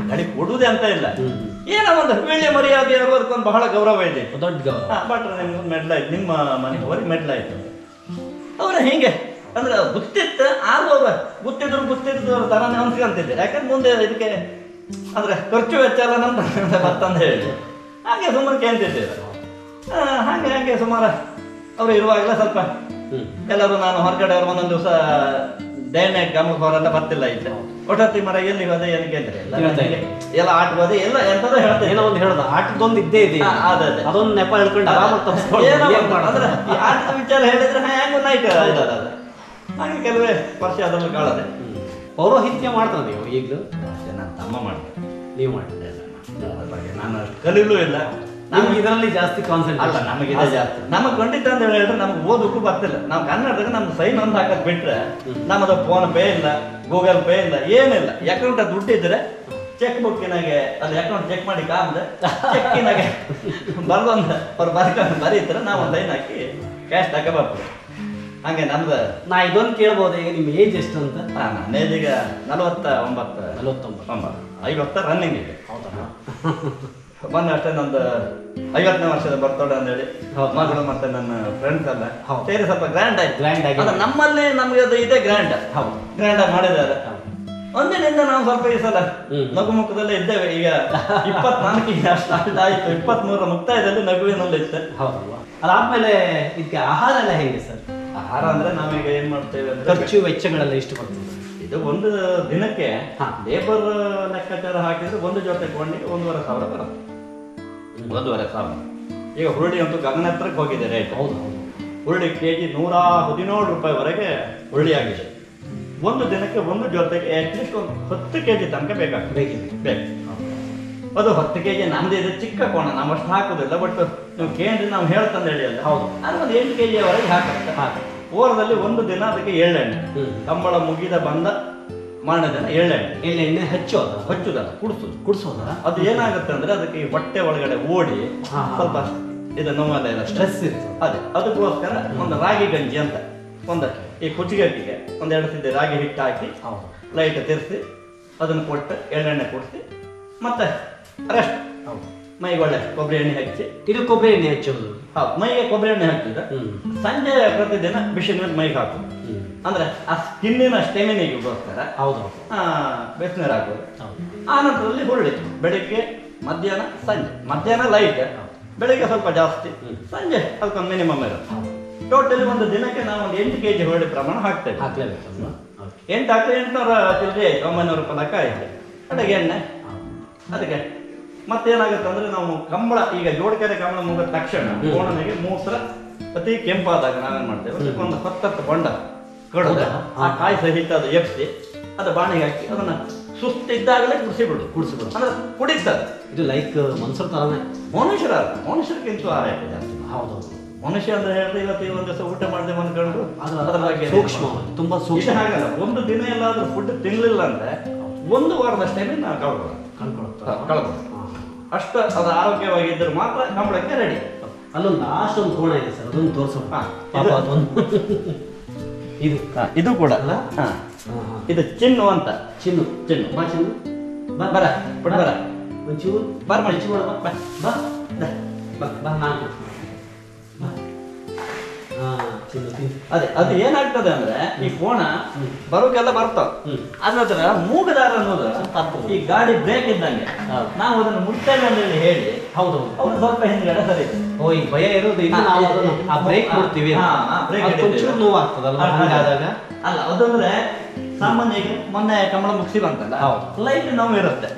Speaker 1: ಗಾಡಿ ಕೊಡುವುದೇ ಅಂತ ಇಲ್ಲ. ಏನೋ ಒಂದು ವೇಳೆ ಮರ್ಯಾದೆ ಇರೋದಕ್ಕೊಂದು ಬಹಳ ಗೌರವ ಇದೆ,
Speaker 2: ದೊಡ್ಡ ಗೌರವ.
Speaker 1: ಬಟ್ರೆ ನಿಮ್ಗೊಂದು ಮೆಡ್ಲಾಯ್ತು, ನಿಮ್ಮ ಮನೆಗೆ ಹೊರಗೆ ಮೆಡ್ಲಾಯ್ತು ಅವ್ರ ಹೀಗೆ ಅಂದ್ರೆ ಗೊತ್ತಿತ್ತು. ಆಗುವಾಗ ಗೊತ್ತಿದ್ರು ತರಾನೇ ಅನ್ಸ್ಕೊಂತಿದ್ದೆ. ಯಾಕಂದ್ರೆ ಮುಂದೆ ಇದಕ್ಕೆ ಅಂದ್ರೆ ಖರ್ಚು ವೆಚ್ಚ ಎಲ್ಲ ನಮ್ದು ಬರ್ತಂದು ಹೇಳಿ ಹಾಗೆ ಸುಮ್ಮನೆ ಕೇಳ್ತಿದ್ದೇವೆ. ಹಾಗೆ ಸುಮಾರು ಅವರು ಇರುವಾಗಲೇ ಸ್ವಲ್ಪ ಎಲ್ಲರೂ ನಾನು ಹೊರಗಡೆ ಅವರು ಒಂದೊಂದು ದಿವಸ ಡೇ ನೈಟ್ ಗಮನಕ್ಕೆ ಅವರೆಲ್ಲ ಬರ್ತಿಲ್ಲ ಇತ್ತು. ಒಟ್ಟೊತ್ತಿ ಮರ ಎಲ್ಲಿ ಹೋದೆ ಏನು ಕೇಳಿದ್ರೆ ಎಲ್ಲ ಆಟ ಹೋದೆ ಎಲ್ಲ ಎಂತದೋ ಹೇಳ್ತೇನೆ.
Speaker 2: ಏನೋ ಒಂದು ಹೇಳ್ದ ಆಟದೊಂದು ಇದ್ದೇ ಇದೆ. ಅದೊಂದು ನೆಪ ಹೇಳ್ಕೊಂಡು
Speaker 1: ಅಂದ್ರೆ ಆಟದ ವಿಚಾರ ಹೇಳಿದ್ರೆ ಹೆಂಗ ನೈಟ್ ಹಾಗೆ ಕೆಲವೇ ವರ್ಷ ಅದನ್ನು ಕಾಳದೆ.
Speaker 2: ಪೌರೋಹಿತ್ಯ ಮಾಡ್ತಾರೆ ನೀವು ಈಗಲೂ?
Speaker 1: ನನ್ನ ತಮ್ಮ ಮಾಡ್ತಾರೆ.
Speaker 2: ನೀವು ಮಾಡ್ತಾರೆ?
Speaker 1: ಅದ್ರ ಬಗ್ಗೆ ನಾನು ಅಷ್ಟು ಕಲೀಲೂ ಇಲ್ಲ.
Speaker 2: ನಮ್ಗೆ ಇದರಲ್ಲಿ ಜಾಸ್ತಿ ಕಾನ್ಸೆಂಟ್ರೇಷನ್
Speaker 1: ಅಲ್ಲ, ನಮಗೆ ಇದೆ ಜಾಸ್ತಿ. ನಮಗೆ ಖಂಡಿತ ಅಂತ ಹೇಳಿದ್ರೆ ನಮ್ಗೆ ಓದಕ್ಕೂ ಬರ್ತಿಲ್ಲ. ನಾವು ಕನ್ನಡದಾಗ ನಮ್ದು ಸೈನ್ ಒಂದು ಹಾಕೋದು ಬಿಟ್ರೆ ನಮ್ಮದು ಫೋನ್ ಪೇ ಇಲ್ಲ, ಗೂಗಲ್ ಪೇ ಇಲ್ಲ, ಏನಿಲ್ಲ. ಅಕೌಂಟ್ ದುಡ್ಡಿದ್ರೆ ಚೆಕ್ ಬುಕ್ಕಿನಾಗೆ ಅದು ಅಕೌಂಟ್ ಚೆಕ್ ಮಾಡಿ ಕಾಮ್ದೆ ಚೆಕ್ಕಿನಾಗೆ ಬರ್ದೊಂದು ಅವ್ರು ಬರೀತಾರೆ, ನಾವು ಒಂದು ಸೈನ್ ಹಾಕಿ ಕ್ಯಾಶ್ ತಗೋಬಾರ್ದು. ಹಂಗೆ ನಮ್ದು.
Speaker 2: ನಾ ಇದೊಂದು ಕೇಳ್ಬೋದು, ಈಗ ನಿಮ್ಮ ಏಜ್ ಎಷ್ಟು ಅಂತ?
Speaker 1: ನನ್ನ ಏಜ್ ಈಗ 49 50 ರನ್ನಿಂಗ್ ಇದೆ.
Speaker 2: ಹೌದಾ?
Speaker 1: ಮೊನ್ನೆ ಅಷ್ಟೇ ನಂದು 50ನೇ ವರ್ಷದ ಬರ್ತಡೇ ಅಂತೇಳಿ ಮಗಳು ಮತ್ತೆ ನನ್ನ ಫ್ರೆಂಡ್ಸ್ ಎಲ್ಲ ಸೇರಿ ಸ್ವಲ್ಪ ಗ್ರ್ಯಾಂಡ್ ಆಗಿ ನಮ್ಮಲ್ಲಿ ನಮ್ಗೆ ಅದು ಇದೆ ಗ್ರ್ಯಾಂಡ್ ಆಗಿ ಮಾಡಿದ್ದಾರೆ. ಒಂದಿನಿಂದ ನಾವು ಸ್ವಲ್ಪ ಈ ಸಲ ನಗುಮುಖದಲ್ಲೇ ಇದ್ದೇವೆ. ಈಗ 24 ಸ್ಟಾರ್ಟ್ ಆಯ್ತು, 23 ಮುಕ್ತಾಯದಲ್ಲಿ ನಗುವಿನಲ್ಲಿ ಇತ್ತು.
Speaker 2: ಅದಾದ್ಮೇಲೆ ಇದಕ್ಕೆ ಆಹಾರ ಎಲ್ಲ ಹೇಗೆ ಸರ್?
Speaker 1: ಆಹಾರ ಅಂದ್ರೆ ನಾವೀಗ ಏನ್ ಮಾಡ್ತೇವೆ ಅಂದ್ರೆ
Speaker 2: ಖರ್ಚು ವೆಚ್ಚಗಳೆಲ್ಲ ಎಷ್ಟು ಬರ್ತದೆ?
Speaker 1: ಇದು ಒಂದು ದಿನಕ್ಕೆ ಲೇಬರ್ ಲೆಕ್ಕಾಚಾರ ಹಾಕಿದ್ರೆ ಒಂದು ಜೊತೆ ಕೊಂಡಿಗೆ 1,500 ಬರುತ್ತೆ. 1,500. ಈಗ ಹುರುಳಿ ಅಂತೂ ಗಗನತ್ರಕ್ಕೆ ಹೋಗಿದೆ ರೇಟ್.
Speaker 2: ಹೌದು.
Speaker 1: ಹುರುಳಿ ಕೆಜಿ 117 ರೂಪಾಯಿವರೆಗೆ ಹುರುಳಿ ಆಗಿದೆ. ಒಂದು ದಿನಕ್ಕೆ ಒಂದು ಜೊತೆಗೆ ಅಟ್ಲೀಸ್ಟ್ ಒಂದು 10 ಕೆಜಿ ತನಕ ಬೇಕಾಗ್ತದೆ. ಬೇಕು. ಅದು 10 ಕೆಜಿ ನಮ್ದು ಇದು ಚಿಕ್ಕ ಕೋಣ, ನಾವು ಅಷ್ಟು ಹಾಕುದಿಲ್ಲ. ಬಟ್ ನೀವು ಕೇಂದ್ರ ನಾವು ಹೇಳ್ತಂದು ಹೇಳಿ ಅಲ್ಲ, ಹೌದು, ಅದು ಒಂದು 8 ಕೆಜಿಯವರೆಗೆ ಹಾಕುತ್ತೆ. ಓರದಲ್ಲಿ ಒಂದು ದಿನ ಅದಕ್ಕೆ ಎಳ್ಳೆಣ್ಣೆ, ಕಂಬಳ ಮುಗಿದ ಬಂದ ಮಾರನೇ ದಿನ ಎಳ್ಳೆಣ್ಣೆ ಹಚ್ಚುದಲ್ಲ, ಕುಡಿಸೋದ. ಅದು ಏನಾಗುತ್ತೆ ಅಂದ್ರೆ ಅದಕ್ಕೆ ಹೊಟ್ಟೆ ಒಳಗಡೆ ಓಡಿ ಸ್ವಲ್ಪ ಇದು ನೋವಲ್ಲ, ಸ್ಟ್ರೆಸ್ ಇರುತ್ತೆ. ಅದಕ್ಕೋಸ್ಕರ ಒಂದು ರಾಗಿ ಗಂಜಿ ಅಂತ ಒಂದು ಈ ಕುಚ್ಚಿಗೆಟ್ಟಿಗೆ 1-2 ಸಿದ್ದೆ ರಾಗಿ ಹಿಟ್ಟು ಹಾಕಿ ಲೈಟ್ ತಿರ್ಸಿ ಅದನ್ನು ಕೊಟ್ಟು ಎಳ್ಳೆಣ್ಣೆ ಕುಡಿಸಿ ಮತ್ತೆ ರೆಸ್ಟ್. ಮೈಗೆ ಒಳ್ಳೆ ಕೊಬ್ಬರಿ ಎಣ್ಣೆ ಹಚ್ಚಿ.
Speaker 2: ಇದು ಕೊಬ್ಬರಿ ಎಣ್ಣೆ ಹಚ್ಚೋದು?
Speaker 1: ಹೌದು, ಮೈಗೆ ಕೊಬ್ಬರಿ ಎಣ್ಣೆ ಹಾಕಿದ್ರೆ ಸಂಜೆ ಪ್ರತಿದಿನ ಬಿಸಿನೀರು ಮೈಗೆ ಹಾಕೋದು. ಅಂದ್ರೆ ಆ ಸ್ಕಿನ್ನಿನ ಸ್ಟೆಮಿನಿಗೋಸ್ಕರ ಬಿಸಿನೀರು ಹಾಕೋದು. ಆ ನಂತರದಲ್ಲಿ ಹುರುಳಿ ಬೆಳಿಗ್ಗೆ ಮಧ್ಯಾಹ್ನ ಸಂಜೆ. ಮಧ್ಯಾಹ್ನ ಲೈಟ್, ಬೆಳಿಗ್ಗೆ ಸ್ವಲ್ಪ ಜಾಸ್ತಿ, ಸಂಜೆ ಅದಕ್ಕೊಂದು ಮಿನಿಮಮ್ ಇರುತ್ತೆ. ಟೋಟಲಿ ಒಂದು ದಿನಕ್ಕೆ ನಾವು ಒಂದು 8 ಕೆಜಿ ಹುರುಳಿ ಪ್ರಮಾಣ ಹಾಕ್ತೇವೆ. 8 ಹಾಕಿದ್ರೆ 800 ಚಿಲ್ಲರೆ ಆಯ್ತು, 900 ರೂಪಾಯಿ ಲೆಕ್ಕ ಆಯ್ತು. ಅಡಿಗೆ ಎಣ್ಣೆ ಅದಕ್ಕೆ ಮತ್ತೇನಾಗುತ್ತೆ ಅಂದ್ರೆ ನಾವು ಕಂಬಳ ಈಗ ಜೋಡಕೆರೆ ಕಂಬಳ ಮುಗಿದ ತಕ್ಷಣ ಕೋಣನಿಗೆ ಮೂತ್ರ ಅತಿ ಕೆಂಪಾದಾಗ ನಾವೇನ್ ಮಾಡ್ತೇವೆ, ಒಂದು 10 ಬೊಂಡ ಕಡದ ಆ ಕಾಯಿ ಸಹಿತ ಅದು ಎಪ್ಸಿ ಅದು ಬಾಣಿಗೆ ಹಾಕಿ ಅದನ್ನ ಸುಸ್ತಿದ್ದಾಗಲೇ ಕುಡಿಸಿಬಿಡು ಅಂದ್ರೆ ಕುಡಿತಾರೆ.
Speaker 2: ಇದು ಲೈಕ್ ಮನುಷ್ಯರ ತರನೇ.
Speaker 1: ಮನುಷ್ಯರಿಗಿಂತ ಆರೈಕೆ ಜಾಸ್ತಿ.
Speaker 2: ಹೌದೌದು.
Speaker 1: ಮನುಷ್ಯ ಅಂತ ಹೇಳಿದ್ರೆ ಇವತ್ತು ಈ ಒಂದು ದಿವಸ ಊಟ ಮಾಡ್ತೇವೆ ಅಂದ್ಕೊಂಡು
Speaker 2: ಅದ್ರ ಬಗ್ಗೆ ಸೂಕ್ಷ್ಮ, ತುಂಬಾ ಸೂಕ್ಷ್ಮ.
Speaker 1: ಹಾಗಲ್ಲ, ಒಂದು ದಿನ ಎಲ್ಲಾದ್ರೂ ಫುಡ್ ತಿನ್ಲಿಲ್ಲ ಅಂದ್ರೆ 1 ವಾರದಷ್ಟೇ ನಾವು ಕಳ್ಬೋದು. ಅಷ್ಟು ಅದು ಆರೋಗ್ಯವಾಗಿದ್ದರೆ ಮಾತ್ರ ಕಂಬಳಕ್ಕೆ ರೆಡಿ.
Speaker 2: ಅಲ್ಲೊಂದು ಲಾಸ್ಟ್ ಒಂದು ಕೋಣ ಇದೆ ಸರ್, ಅದೊಂದು ತೋರಿಸೋಣ.
Speaker 1: ಇದು ಕೂಡ ಇದು ಚಿನ್ನು ಅಂತ.
Speaker 2: ಚಿನ್ನು ಬಾ ಚಿನ್ನು
Speaker 1: ಬರ ಬರ
Speaker 2: ಒಂಚೂರು
Speaker 1: ಬಾರ್ ಮಾಡಿ
Speaker 2: ಬಾ ನಾನು
Speaker 1: ಅದೇ ಅದು ಏನಾಗ್ತದೆ ಅಂದ್ರೆ ಈ ಕೋಣ ಬರೋಕೆಲ್ಲ ಬರ್ತಾವ. ಅದ್ರ ಮೂಗದಾರ ಅನ್ನೋದು ಈ ಗಾಡಿ ಬ್ರೇಕ್ ಇದ್ದಂಗೆ ನಾವು ಅದನ್ನು ಮುಟ್ತೇವೆ ಅಂತ ಹೇಳಿ
Speaker 2: ಹೌದು
Speaker 1: ಅವ್ರು ಸ್ವಲ್ಪ ಹಿಂದ್ಗಡೆ ಸರಿ.
Speaker 2: ಓ ಈ ಭಯ ಇರೋದು ಇನ್ನು ನಾವು ಅದನ್ನು ಆ ಬ್ರೇಕ್ ಕೊಡ್ತೀವಿ ಒಂಚೂರು ನೋವು ಆಗ್ತದಲ್ಲ ಹಾಗಾದಾಗ.
Speaker 1: ಅಲ್ಲ ಅದಂದ್ರೆ ಸಾಮಾನ್ಯ ಈಗ ಮೊನ್ನೆ ಕಮಲ ಮುಗಿಸಿ ಬಂತಲ್ಲ, ಲೈಟ್ ನೋವು ಇರುತ್ತೆ.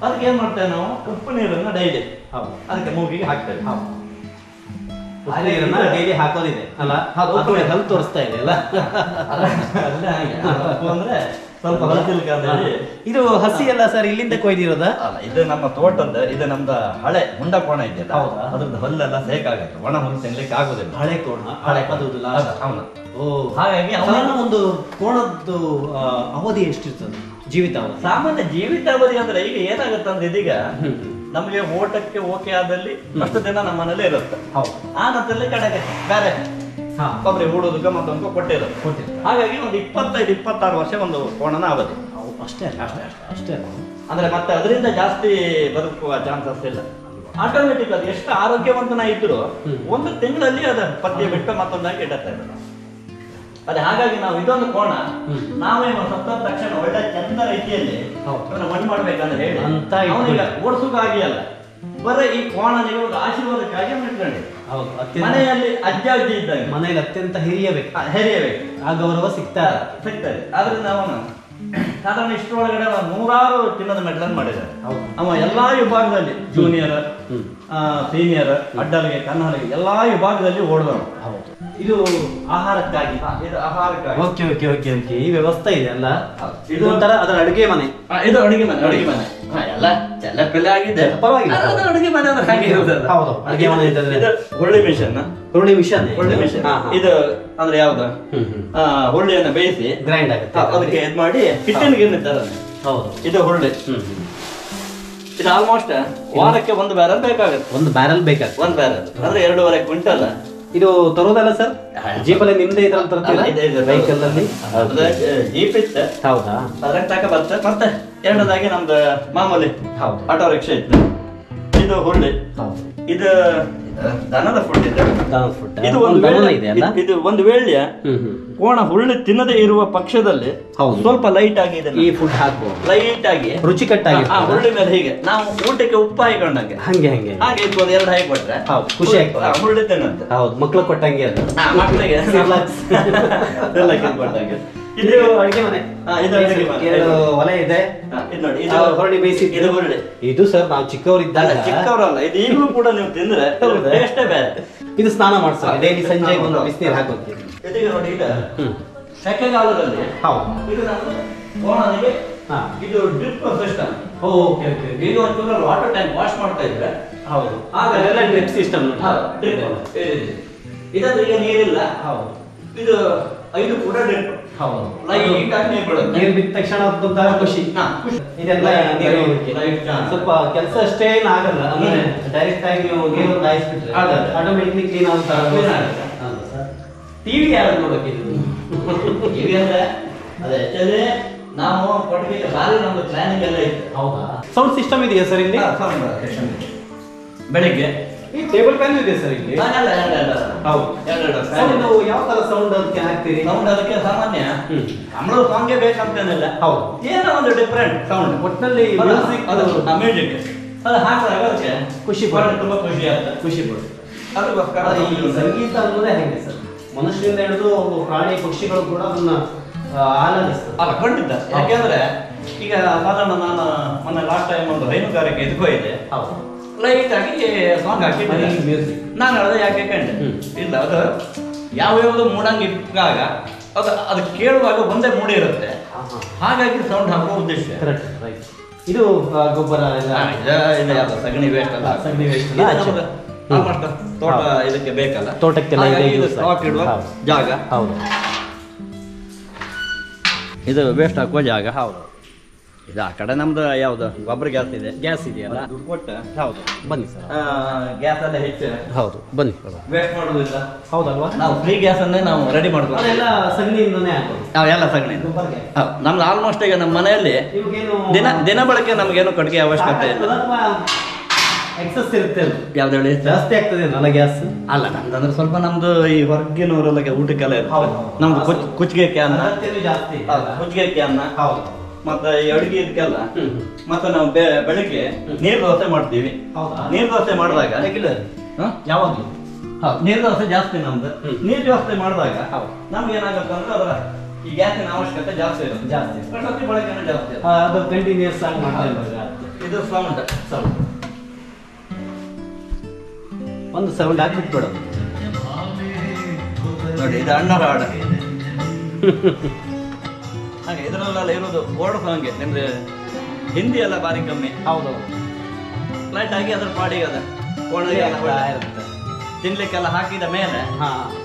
Speaker 1: ಅದಕ್ಕೆ ಏನ್ ಮಾಡ್ತೇವೆ ನಾವು, ಉಪ್ಪು ನೀರನ್ನು ಡೈಲಿ ಅದಕ್ಕೆ ಮೂಗಿಗೆ ಹಾಕ್ತೇವೆ.
Speaker 2: ನೀರನ್ನ ಡೈಲಿ ಹಾಕೋದಿದೆ ಅಲ್ಲ, ಹಲ್ಲು ತೋರಿಸ್ತಾ ಇದೆ ಅಲ್ಲ.
Speaker 1: ಅಂದ್ರೆ ಸ್ವಲ್ಪ ಹೊಲತಿಲ್ಕಾದ್ರೆ
Speaker 2: ಇದು ಹಸಿ ಅಲ್ಲ ಸರ್, ಇಲ್ಲಿಂದ ಕೊಯ್ದಿರೋದ?
Speaker 1: ಅಲ್ಲ, ಇದು ನಮ್ಮ ತೋಟದ, ಇದು ನಮ್ದು ಹಳೆ ಮುಂಡ ಕೋಣ ಇದೆಯಲ್ಲ, ಅದ್ರದ್ದು ಹೊಲ್ಲೆಲ್ಲ ಸೇಕಾಗುತ್ತೆ, ಒಣ ಹುಲ್ಲು ತಿನ್ಲಿಕ್ಕೆ ಆಗುದಿಲ್ಲ.
Speaker 2: ಹಳೆ ಕೋಣ, ಹಳೆ ಪದವುದಿಲ್ಲ.
Speaker 1: ಹೌದು.
Speaker 2: ಓ,
Speaker 1: ಹಾಗಾಗಿ
Speaker 2: ಒಂದು ಕೋಣದ್ದು ಅವಧಿ ಎಷ್ಟಿರ್ತದೆ, ಜೀವಿತಾವಧಿ?
Speaker 1: ಸಾಮಾನ್ಯ ಜೀವಿತಾವಧಿ ಅಂದ್ರೆ ಈಗ ಏನಾಗುತ್ತೆ ಅಂದ್ರೆ, ಇದೀಗ ನಮಗೆ ಓಟಕ್ಕೆ ಓಕೆ ಆದಲ್ಲಿ ಅಷ್ಟು ದಿನ ನಮ್ಮ ಮನೇಲಿ ಇರುತ್ತೆ. ಆ ನಂತರದಲ್ಲಿ ಕಡೆಗೆ ಬೇರೆ ಕೊಬ್ಬರಿ ಹೂಡೋದಕ್ಕೆ ಮತ್ತೊಂದು ಕೊಟ್ಟಿರೋದು. ಹಾಗಾಗಿ ಒಂದು 25-26 ವರ್ಷ ಒಂದು ಕೋಣನ ಅವಧಿ.
Speaker 2: ಅಷ್ಟೇ ಅಷ್ಟೇ ಅಷ್ಟೇ
Speaker 1: ಅಂದ್ರೆ ಮತ್ತೆ ಅದರಿಂದ ಜಾಸ್ತಿ ಬದುಕುವ ಚಾನ್ಸಸ್ ಇಲ್ಲ. ಆಟೋಮೆಟಿಕ್ ಅದು ಎಷ್ಟು ಆರೋಗ್ಯವಂತನ ಇದ್ರು ಒಂದು ತಿಂಗಳಲ್ಲಿ ಅದ ಪದ್ಯ ಬಿಟ್ಟು ಮತ್ತೊಂದಾಗಿ ಇಡುತ್ತೆ. ಅದೇ ಹಾಗಾಗಿ ನಾವು ಇದೊಂದು ಕೋಣ ನಾವೇ ಸತ್ತ ತಕ್ಷಣ ಒಳ್ಳೆ ಚಂದ ರೀತಿಯಲ್ಲಿ ಮಣ್ಣು ಮಾಡ್ಬೇಕಂದ್ರೆ ಹೇಳಿ ಅವನಿಗೆ ಓಡಿಸೋಕಾಗಿ ಅಲ್ಲ, ಬರೀ ಈ ಕೋಣನಿಗೆ ಒಂದು ಆಶೀರ್ವಾದಕ್ಕಾಗಿ ಇಟ್ಕೊಂಡಿದ್ದೆ. ಮನೆಯಲ್ಲಿ ಅಜ್ಜ ಅಜ್ಜಿ ಇದ್ದಾಗ
Speaker 2: ಮನೆಯಲ್ಲಿ ಅತ್ಯಂತ ಹಿರಿಯಬೇಕು ಆ ಗೌರವ ಸಿಗ್ತಾರೆ.
Speaker 1: ಆದ್ರಿಂದ ಅವನು ಸಾಧಾರಣ ಇಷ್ಟರೊಳಗಡೆ 100 ಚಿನ್ನದ ಮೆಡಲ್ ಮಾಡಿದ್ದಾರೆ. ಅವ ಎಲ್ಲಾ ವಿಭಾಗದಲ್ಲಿ ಜೂನಿಯರ್, ಸೀನಿಯರ್, ಅಡ್ಡಲಿಗೆ, ಕನ್ನಡಿಗೆ ಎಲ್ಲಾ ವಿಭಾಗದಲ್ಲಿ ಓಡಿದವನು.
Speaker 2: ಇದು ಆಹಾರಕ್ಕಾಗಿ,
Speaker 1: ಇದು ಆಹಾರಕ್ಕಾಗಿ.
Speaker 2: ಓಕೆ ಓಕೆ ಓಕೆ ಓಕೆ ಈ ವ್ಯವಸ್ಥೆ ಇದೆ ಅಲ್ಲ. ಇದು ಒಂಥರ ಅದರ ಅಡುಗೆ ಮನೆ.
Speaker 1: ಇದು ಅಡುಗೆ ಮನೆ, ಅಡುಗೆ ಮನೆ ಎಲ್ಲ ಚೆಲ್ಲಪಿಲ್ಲ ಆಗಿದೆ,
Speaker 2: ಪರವಾಗಿಲ್ಲ.
Speaker 1: ಅಡುಗೆ ಮನೆ ಅಂದ್ರೆ ಹಾಗೆ ಇರುವುದಲ್ಲ.
Speaker 2: ಹೌದು, ಅಡುಗೆ ಮನೆ ಅಂತಂದ್ರೆ
Speaker 1: ಹುರುಳಿ ಮಿಷನ್,
Speaker 2: ಹುರುಳಿ ಮಿಷನ್,
Speaker 1: ಹುರುಳಿ ಮಿಷನ್. ಇದು ಅಂದ್ರೆ ಯಾವ್ದು, ಹುರುಳಿಯನ್ನು ಬೇಯಿಸಿ
Speaker 2: ಗ್ರೈಂಡ್ ಆಗುತ್ತೆ,
Speaker 1: ಅದಕ್ಕೆ ಇದು ಮಾಡಿ ಹಿಟ್ಟಿನ ಗಿಣ್ಣಿ ತರ. ಹೌದು, ಇದು ಹುರುಳಿ. ಇದು ಆಲ್ಮೋಸ್ಟ್ ವಾರಕ್ಕೆ 1 ಬ್ಯಾರಲ್ ಬೇಕಾಗುತ್ತೆ.
Speaker 2: 1 ಬ್ಯಾರಲ್ ಬೇಕಾಗುತ್ತೆ.
Speaker 1: 1 ಬ್ಯಾರಲ್ ಅಂದ್ರೆ 2.5 ಕ್ವಿಂಟಲ್.
Speaker 2: ಇದು ತರೋದಲ್ಲ ಸರ್, ಜೀಪಲ್ಲಿ ನಿಮ್ದೇ ಇದ್ರಲ್ಲಿ ತರ್ತೀರಾ? ವೆಹಿಕಲ್ ಅಲ್ಲಿ
Speaker 1: ಜೀಪ್ ಇತ್ತು.
Speaker 2: ಹೌದಾ?
Speaker 1: ಅದ್ರಾಗ ತಕ ಬರ್ತದೆ. ಮತ್ತೆ ಎರಡದಾಗಿ ನಮ್ದು ಮಾಮೂಲಿ ಆಟೋ ರಿಕ್ಷಾ ಇತ್ತು. ಇದು ಹುರುಳಿ, ಇದು ದನದ ಫುಡ್ ಇದೆ. ಇದು ಒಂದು ವೇಳೆ ಕೋಣ ಹುರುಳಿ ತಿನ್ನದೇ ಇರುವ ಪಕ್ಷದಲ್ಲಿ ಸ್ವಲ್ಪ ಲೈಟ್ ಆಗಿ ಈ ಫುಡ್ ಹಾಕ್ಬೋದು, ಲೈಟ್ ಆಗಿ ರುಚಿಕಟ್ಟಾಗಿ ಹುರುಳಿ ಮೇಲೆ ಹೀಗೆ ನಾವು ಊಟಕ್ಕೆ ಉಪ್ಪು ಹಾಕೊಂಡಂಗೆ
Speaker 2: ಹಂಗೆ
Speaker 1: ಹಾಗೆ ಇಟ್ಕೊಂಡು 2 ಹಾಕಿ ಕೊಟ್ರೆ
Speaker 2: ಖುಷಿ ಆಗ್ತದೆ.
Speaker 1: ಹುರುಳಿ ತಿನ್ನಂತೆ.
Speaker 2: ಹೌದು, ಮಕ್ಳು ಕೊಟ್ಟಂಗೆ ಅದು
Speaker 1: ಮಕ್ಕಳಿಗೆ ಕೊಟ್ಟಂಗೆ.
Speaker 2: ಇದು ಅಡಿಗೆ ಮನೆ,
Speaker 1: ಇದು ಅಡಿಗೆ ಮನೆ.
Speaker 2: 2 ಒಲೆ ಇದೆ.
Speaker 1: ಇದು ನೋಡಿ, ಇದು
Speaker 2: ಹೊರಡಿ ಬೇಯಿಸಿ.
Speaker 1: ಇದು ಹುರುಳಿ.
Speaker 2: ಇದು ಸರ್ ನಾವು ಚಿಕ್ಕವರಿದ್ದಾಗ,
Speaker 1: ಚಿಕ್ಕವರಲ್ಲ, ಇದು ಈಗಲೂ ಕೂಡ ನೀವು ತಿಂದ್ರೆ ಟೇಸ್ಟೇ ಬೇರೆ.
Speaker 2: ಇದು ಸ್ನಾನ ಮಾಡ್ತಾರೆ ಡೈಲಿ ಸಂಜೆ ಒಂದು ಬಿಸಿನೀರು ಹಾಕೋದು.
Speaker 1: ಇದೀಗ ನೋಡಿ, ಇದು ಸೆಕೆಗಾಲದಲ್ಲಿ ಇದು ನಮ್ಮ ಕೋಣನಿಗೆ ಇದು ಡ್ರಿಪ್ ಸಿಸ್ಟಮ್.
Speaker 2: Okay okay.
Speaker 1: ಈಗ ಒಂಚೂರು ವಾಟರ್ ಟ್ಯಾಂಕ್ ವಾಶ್ ಮಾಡ್ತಾ ಇದ್ರೆ
Speaker 2: ಹೌದು, ಆಗ ಎಲ್ಲ ಡ್ರಿಪ್ ಸಿಸ್ಟಮ್.
Speaker 1: ಇದಂದ್ರೆ ಈಗ ನೀರಿಲ್ಲ. ಹೌದು, ಇದು 5 ಕೂಡ ಡ್ರಿಪ್.
Speaker 2: ಹೌದು,
Speaker 1: ಲೈಟ್ ಆಗಿ ನೀರು ಬಿಡುತ್ತೆ.
Speaker 2: ನೀರು ಬಿದ್ದ ತಕ್ಷಣ ಒಂಥರ ಖುಷಿ. ಇದೆಲ್ಲ ನೀರು ಸ್ವಲ್ಪ ಕೆಲಸ ಅಷ್ಟೇ ಆಗಲ್ಲ, ಅಂದ್ರೆ ಡೈರೆಕ್ಟ್ ಆಗಿ ನೀವು ನೀರು ಕಾಯಿಸ್ಬಿಟ್ರೆ ಆಟೋಮೆಟಿಕ್ಲಿ ಕ್ಲೀನ್ ಆಗುತ್ತೆ.
Speaker 1: ಟಿವಿ ಯಾರು ನೋಡೋಕ್ಕಿದ್ದು? ಟಿವಿ ಅಂದ್ರೆ ಅದೇ ಆಕ್ಚುಲಿ ನಾವು ಕೊಟ್ಟಿಗೆ ಬಾರಿ ನಮ್ದು ಪ್ಲಾನಿಂಗ್ ಎಲ್ಲ ಇತ್ತು.
Speaker 2: ಹೌದಾ? ಸೌಂಡ್ ಸಿಸ್ಟಮ್ ಇದೆಯಾ ಸರ್ ಇಲ್ಲಿ?
Speaker 1: ಬೆಳಿಗ್ಗೆ
Speaker 2: ಈ ಟೇಬಲ್ ಫ್ಯಾನ್ ಇದೆ ಸರ್ ಇಲ್ಲಿ? ಹೌದು, ಸೌಂಡ್ ಯಾವ ತರ ಸೌಂಡ್ ಅದಕ್ಕೆ ಹಾಕ್ತೀರಿ?
Speaker 1: ಸೌಂಡ್ ಅದಕ್ಕೆ ಸಾಮಾನ್ಯ ಕಮಲ ಸಾಂಗ್ಗೆ ಬೇಕಂತೇನಿಲ್ಲ. ಹೌದು, ಏನೋ ಒಂದು ಡಿಫರೆಂಟ್ ಸೌಂಡ್.
Speaker 2: ಒಟ್ಟಿನಲ್ಲಿ ಮ್ಯೂಸಿಕ್,
Speaker 1: ಮ್ಯೂಸಿಕ್ ಅದು ಹಾಕಿದಾಗ ಅದಕ್ಕೆ
Speaker 2: ಖುಷಿ
Speaker 1: ಪಡುತ್ತೆ, ತುಂಬಾ ಖುಷಿ ಆಗುತ್ತೆ, ಖುಷಿ ಪಡುತ್ತೆ. ಅದಕ್ಕೋಸ್ಕರ
Speaker 2: ಈ ಸಂಗೀತ ಅನ್ನೋದೇ ಹೇಗೆ ಸರ್, ಮನುಷ್ಯರಿಂದ ಹಿಡಿದು ಪ್ರಾಣಿ ಪಕ್ಷಿಗಳು ಕೂಡ ಅದನ್ನ ಆನಂದಿಸ್ತದೆ.
Speaker 1: ಅಲ್ಲ, ಖಂಡಿತ. ಯಾಕೆಂದ್ರೆ ಈಗ ಸಾಧಾರಣ ನಾನು ಮೊನ್ನೆ ಲಾಸ್ಟ್ ಟೈಮ್ ಒಂದು ಹೈನುಗಾರಿಕೆ ಇದಕ್ಕೂ ಇದೆ. ಲೈಟ್ ಆಗಿ ಸಾಂಗ್ ಹಾಕಿದ್ದೀನಿ, ಮ್ಯೂಸಿಕ್. ನಾನು ಹೇಳಿದೆ ಯಾಕೆ ಕಂಡೆ ಇಲ್ಲ, ಅದು ಯಾವ್ಯಾವ್ದು ಮೂಡಂಗೆ ಇಟ್ಟಾಗ ಅದು ಕೇಳುವಾಗ ಒಂದೇ ಮೂಡಿ ಇರುತ್ತೆ, ಹಾಗಾಗಿ ಸೌಂಡ್ ಹಾಕುವ ಉದ್ದೇಶ.
Speaker 2: ಇದು ಗೊಬ್ಬರ
Speaker 1: ಯಾವ್ದು ಸಗಣಿ ವೇಸ್ಟ್ ಅಲ್ಲ,
Speaker 2: ಸಗಣಿ ವೇಸ್ಟ್
Speaker 1: ತೋಟ ಇದಕ್ಕೆ ಬೇಕಲ್ಲ,
Speaker 2: ತೋಟಕ್ಕೆಲ್ಲ
Speaker 1: ಸ್ಟಾಕ್ ಇಡುವ ಜಾಗ.
Speaker 2: ಹೌದು,
Speaker 1: ಇದು ವೇಸ್ಟ್ ಹಾಕುವ ಜಾಗ. ಹೌದು, ಇದು ಆ ಕಡೆ ನಮ್ದು ಯಾವ್ದು ಗೊಬ್ಬರ ಗ್ಯಾಸ್ ಇದೆ,
Speaker 2: ಗ್ಯಾಸ್ ಇದೆಯಲ್ಲ,
Speaker 1: ದುಡ್ಡು ಕೊಟ್ಟು.
Speaker 2: ಹೌದು, ಬನ್ನಿ ಸರ್.
Speaker 1: ಗ್ಯಾಸ್ ಎಲ್ಲ ಹೆಚ್ಚು.
Speaker 2: ಹೌದು, ಬನ್ನಿ.
Speaker 1: ವೇಸ್ಟ್ ಮಾಡೋದಿಲ್ಲ.
Speaker 2: ಹೌದಲ್ವಾ?
Speaker 1: ನಾವು ಫ್ರೀ ಗ್ಯಾಸ್ ಅನ್ನೇ ನಾವು ರೆಡಿ ಮಾಡ್ಬೋದು.
Speaker 2: ಅದೆಲ್ಲ ಸಗಣಿಯಿಂದನೇ ಹಾಕೋದು.
Speaker 1: ನಾವೆಲ್ಲ ಸಗಣಿ. ನಮ್ದು ಆಲ್ಮೋಸ್ಟ್ ಈಗ ನಮ್ಮ ಮನೆಯಲ್ಲಿ ದಿನ ಬಳಕೆ ನಮ್ಗೇನು ಕಡಿಗೆ ಅವಶ್ಯಕತೆ ಇಲ್ಲ.
Speaker 2: ಎಕ್ಸಸ್ ಇರುತ್ತೆ,
Speaker 1: ಯಾವ್ದು ಹೇಳಿ,
Speaker 2: ಜಾಸ್ತಿ ಆಗ್ತದೆ ಅಲ್ಲ ಗ್ಯಾಸ್?
Speaker 1: ಅಲ್ಲ, ನಮ್ದಂದ್ರೆ ಸ್ವಲ್ಪ ನಮ್ದು ಈ ಹೊರಗಿನವರೆಲ್ಲ ಊಟಕ್ಕೆಲ್ಲ ಇರುತ್ತೆ. ನಮ್ದು ಕುಚ್ಚಿಗೆ ಕ್ಯಾನ್,
Speaker 2: ಜಾಸ್ತಿ
Speaker 1: ಕುಚ್ಚಿಗೆ ಕ್ಯಾನ್, ಮತ್ತೆ ಈ ಅಡುಗೆ ಇದಕ್ಕೆಲ್ಲ ಮತ್ತೆ ನಾವು ಬೆಳಿಗ್ಗೆ ನೀರು ದೋಸೆ ಮಾಡ್ತೀವಿ. ನೀರು ದೋಸೆ ಮಾಡಿದಾಗ
Speaker 2: ರೆಗ್ಯುಲರ್ ಯಾವಾಗಲೂ
Speaker 1: ನೀರು ದೋಸೆ ಜಾಸ್ತಿ ನಮ್ದು. ನೀರು ದೋಸೆ ಮಾಡಿದಾಗ ನಮ್ಗೆ ಏನಾಗುತ್ತೆ ಅಂದ್ರೆ ಅದರ ಈ ಗ್ಯಾಸಿನ ಅವಶ್ಯಕತೆ ಜಾಸ್ತಿ ಇರುತ್ತೆ. ಜಾಸ್ತಿ ಬಳಕೆನೂ ಜಾಸ್ತಿ ಇರುತ್ತೆ.
Speaker 2: ಅದು ಕಂಟಿನ್ಯೂಸ್ ಆಗಿ ಮಾಡ್ತಾ ಇರುವಾಗ
Speaker 1: ಇದು ಸೌಂಡ್
Speaker 2: ಒಂದು ಸೌಂಡ್ ಹಾಕ್ಬಿಟ್ಟು ಬಿಡೋದು
Speaker 1: ನೋಡಿ. ಇದು ಅಣ್ಣರ ಹಾಡು. ಹಾಗೆ ಇದರಲ್ಲೆಲ್ಲ ಇರೋದು ಬೋರ್ಡ್ ಸಾಂಗ್ ನಿಮ್ದು ಹಿಂದಿ ಎಲ್ಲ ಬಾರಿ ಕಮ್ಮಿ.
Speaker 2: ಹೌದೌದು
Speaker 1: ಫ್ಲೈಟ್ ಆಗಿ ಅದ್ರ ಪಾಡಿಗೆ ಅದ
Speaker 2: ಇರುತ್ತೆ.
Speaker 1: ತಿನ್ಲಿಕ್ಕೆಲ್ಲ ಹಾಕಿದ ಮೇಲೆ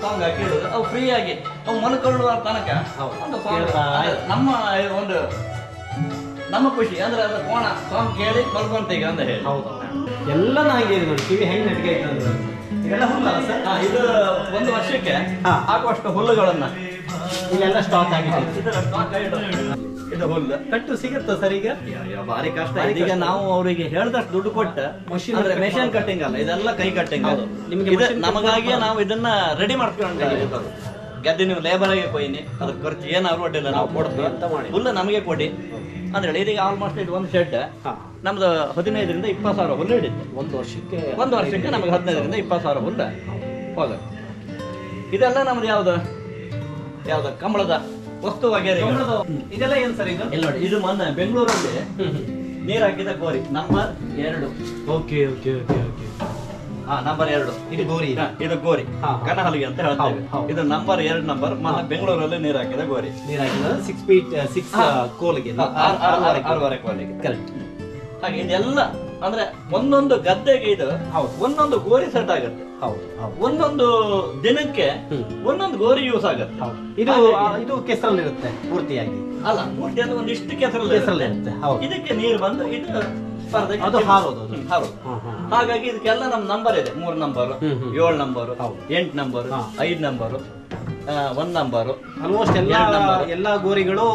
Speaker 1: ಸಾಂಗ್ ಹಾಕಿ ಇಡುದು. ಅವು ಫ್ರೀ ಆಗಿ ಅವು ಮಲ್ಕೊಳ್ಳುವ ತನಕ ಒಂದು ನಮ್ಮ ಖುಷಿ ಅಂದ್ರೆ ಅದು ಕೋಣ ಸಾಂಗ್ ಕೇಳಿ ಮಲ್ಕೊಂತ ಈಗ ಅಂತ ಹೇಳಿ.
Speaker 2: ಹೌದು ಎಲ್ಲ ನಂಗೆ ನೋಡಿ ಕಿವಿ ಹೆಂಗ್ ನೆಟ್ಗೆ ಐತೆ ಅಂದ್ರೆ ಇದೆಲ್ಲ ಹುಲ್ಲಲ್ಲ ಸರ್?
Speaker 1: ಇದು ಒಂದು ವರ್ಷಕ್ಕೆ ಹಾಕುವಷ್ಟು ಹುಲ್ಲುಗಳನ್ನ
Speaker 2: ಇಲ್ಲೆಲ್ಲ ಸ್ಟಾಕ್ ಆಗಿದೆ.
Speaker 1: ಇದು ಹುಲ್ಲು
Speaker 2: ಕಟ್ಟು ಸಿಗುತ್ತಾ ಸರ್ ಈಗ?
Speaker 1: ಭಾರಿ ಕಷ್ಟ. ಈಗ ನಾವು ಅವರಿಗೆ ಹೇಳ್ದಷ್ಟು ದುಡ್ಡು ಕೊಟ್ಟು ಅಂದ್ರೆ ಮೆಷಿನ್ ಕಟ್ಟಿಂಗ್ ಅಲ್ಲ, ಇದೆಲ್ಲ ಕೈ ಕಟ್ಟಿಂಗ್. ನಿಮ್ಗೆ ನಮಗಾಗಿಯೇ ನಾವು ಇದನ್ನ ರೆಡಿ ಮಾಡ್ಕೊಂಡು ಗೆದ್ದೆ ನೀವು ಲೇಬರ್ ಆಗಿ ಕೊಯ್ನಿ ಅದ್ರ ಖರ್ಚು ಏನಾದ್ರು ಅಡ್ಡಿಲ್ಲ ನಾವು ಕೊಡ್ತೀವಿ ಅಂತ ಮಾಡಿ ಹುಲ್ಲು ನಮಗೆ ಕೊಡಿ ಅಂತ ಹೇಳಿ. ಇದೀಗ ಆಲ್ಮೋಸ್ಟ್ ಇದು ಒಂದು ಶೆಡ್ ನಮ್ದು 15ರಿಂದ 20,000 ಹುಲ್ಲು ಹಿಡಿತು ಒಂದು ವರ್ಷಕ್ಕೆ ನಮಗೆ 15ರಿಂದ 20,000 ಹುಲ್ಲು ಹೋಗ. ಇದೆಲ್ಲ ನಮ್ದು ಯಾವ್ದು ಕಂಬಳದ ವಸ್ತು ವಗೇರೆ.
Speaker 2: ಇದೆಲ್ಲ ಏನ್ ಸರ್ ಇದು?
Speaker 1: ಇಲ್ಲಿ ನೋಡಿ, ಇದು ಮೊನ್ನೆ ಬೆಂಗಳೂರಲ್ಲಿ ನೀರು ಹಾಕಿದ ಗೋರಿ number 2.
Speaker 2: Okay okay okay okay
Speaker 1: number 2
Speaker 2: ಇದು ಗೋರಿ.
Speaker 1: ಇದು ಗೋರಿ ಕನಹಲಿಗೆ ಅಂತ ಹೇಳ್ತೇವೆ. ಇದು ನಂಬರ್ 2 ನಂಬರ್ ಮೊನ್ನೆ ಬೆಂಗಳೂರಲ್ಲಿ ನೀರು ಹಾಕಿದ ಗೋರಿ.
Speaker 2: ನೀರು ಹಾಕಿದ 6 feet 6 ಕೋಲಿಗೆ
Speaker 1: 6.5 ಕೋಲಿಗೆ ಕರೆಕ್ಟ್. ಹಾಗೆ ಇದೆಲ್ಲ ಅಂದ್ರೆ ಒಂದೊಂದು ಗದ್ದೆಗೆ ಇದು ಒಂದೊಂದು ಗೋರಿ ಸೆಟ್ ಆಗುತ್ತೆ. ಒಂದೊಂದು ದಿನಕ್ಕೆ ಒಂದೊಂದು ಗೋರಿ ಯೂಸ್ ಆಗುತ್ತೆ.
Speaker 2: ಇದು ಕೆಸರಲ್ಲಿರುತ್ತೆ ಪೂರ್ತಿಯಾಗಿ
Speaker 1: ಅಲ್ಲ, ಪೂರ್ತಿ ಅಂದ್ರೆ ಒಂದಿಷ್ಟು ಕೆಸರಲ್ಲಿರುತ್ತೆ. ಇದಕ್ಕೆ ನೀರು ಬಂದು ಇದು
Speaker 2: ಅದು ಹಾರೋದು.
Speaker 1: ಹಾಗಾಗಿ ಇದಕ್ಕೆಲ್ಲ ನಮ್ ನಂಬರ್ ಇದೆ. 3 number, 7 number, 8 number, 5 number, 1 number.
Speaker 2: Almost ಎಲ್ಲಾ ಗೋರಿಗಳು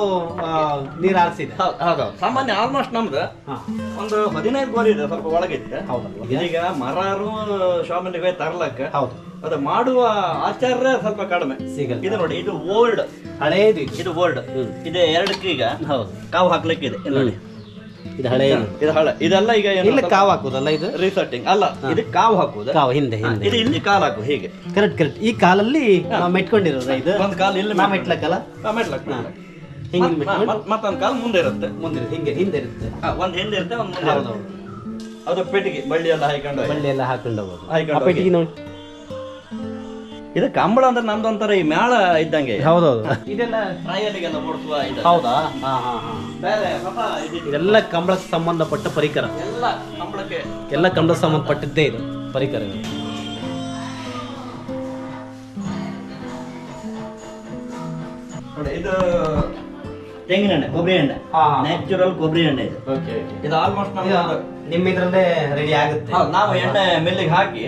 Speaker 2: ನೀರ್ ಹಾರಿಸಿದೆ.
Speaker 1: ಹೌದು, ಸಾಮಾನ್ಯ ಆಲ್ಮೋಸ್ಟ್ ನಮ್ದು ಒಂದು 15 ಗೋರಿ ಇದೆ, ಸ್ವಲ್ಪ ಒಳಗಿತ್ತು. ಇದೀಗ ಮರಾರು ಶಾಮಿಲಿಗೆ ತರ್ಲಕ್ಕ ಅದು ಮಾಡುವ ಆಚಾರ ಸ್ವಲ್ಪ ಕಡಿಮೆ ಸಿಗಲ್ಲ. ಇದು ನೋಡಿ, ಇದು ಓಲ್ಡ್
Speaker 2: ಹಳೇದು.
Speaker 1: ಇದು ಓಲ್ಡ್. ಇದೆ 2ಕ್ಕೆ ಈಗ ಕಾವು ಹಾಕ್ಲಿಕ್ಕೆ ಇದೆ ನೋಡಿ.
Speaker 2: ಇದು ಹಳೆ,
Speaker 1: ಇದು ಹಳೆ. ಇದೆಲ್ಲ ಈಗ
Speaker 2: ಇಲ್ಲಿ ಕಾವು ಹಾಕುದಲ್ಲ, ಇದು
Speaker 1: ರೀಸೆಟ್ಟಿಂಗ್ ಅಲ್ಲ, ಇದು ಕಾವು ಹಾಕುದು.
Speaker 2: ಕಾವು ಹಿಂದೆ
Speaker 1: ಇದು ಇಲ್ಲಿ ಕಾಲು ಹಾಕು ಹೀಗೆ.
Speaker 2: ಕರೆಕ್ಟ್. ಈ ಕಾಲಲ್ಲಿ ಮೆಟ್ಕೊಂಡಿರೋದು. ಇದು
Speaker 1: ಒಂದ್ ಕಾಲು ಇಲ್ಲಿ
Speaker 2: ಮೆಟ್ಲಕ್ಕಲ್ಲ,
Speaker 1: ಮತ್ತೊಂದ್ ಕಾಲು ಮುಂದೆ ಇರುತ್ತೆ.
Speaker 2: ಹಿಂದೆ ಇರುತ್ತೆ.
Speaker 1: ಒಂದ್ ಹಿಂದೆ ಇರುತ್ತೆ, ಒಂದ್ ಮುಂದೆ ಇರುತ್ತೆ. ಅದು ಪೆಟ್ಟಿಗೆ ಬಳ್ಳಿ ಎಲ್ಲ ಹಾಕೊಂಡು ಹೋಗೋದು.
Speaker 2: ಪೆಟ್ಟಿಗೆ ನೋಡಿ,
Speaker 1: ಇದು ಕಂಬಳ ಅಂದ್ರೆ ನಮ್ದೊಂಥರ ಈ ಮೇಳ ಇದ್ದಂಗೆ.
Speaker 2: ಹೌದೌದು. ಇದೆಲ್ಲ
Speaker 1: ಟ್ರಯಲಿಗೆಲ್ಲ ಓಡಿಸುವ.
Speaker 2: ಹೌದಾ?
Speaker 1: ಬೇರೆ
Speaker 2: ಇದೆಲ್ಲ ಕಂಬಳಕ್ಕೆ ಸಂಬಂಧಪಟ್ಟ ಪರಿಕರ. ಎಲ್ಲ ಕಂಬಳಕ್ಕೆ ಸಂಬಂಧಪಟ್ಟಿದ್ದೇ ಇದು ಪರಿಕರಗಳು.
Speaker 1: ನೋಡಿ, ಇದು ತೆಂಗಿನ ಎಣ್ಣೆ, ಕೊಬ್ಬರಿ ಎಣ್ಣೆ, ನ್ಯಾಚುರಲ್ ಕೊಬ್ಬರಿ ಎಣ್ಣೆ ಇದು. ಇದು ಆಲ್ಮೋಸ್ಟ್
Speaker 2: ನಿಮ್ಮ ಇದ್ರಲ್ಲೇ ರೆಡಿ ಆಗುತ್ತೆ.
Speaker 1: ನಾವು ಎಣ್ಣೆ ಮಿಲ್ಲಿಗೆ ಹಾಕಿ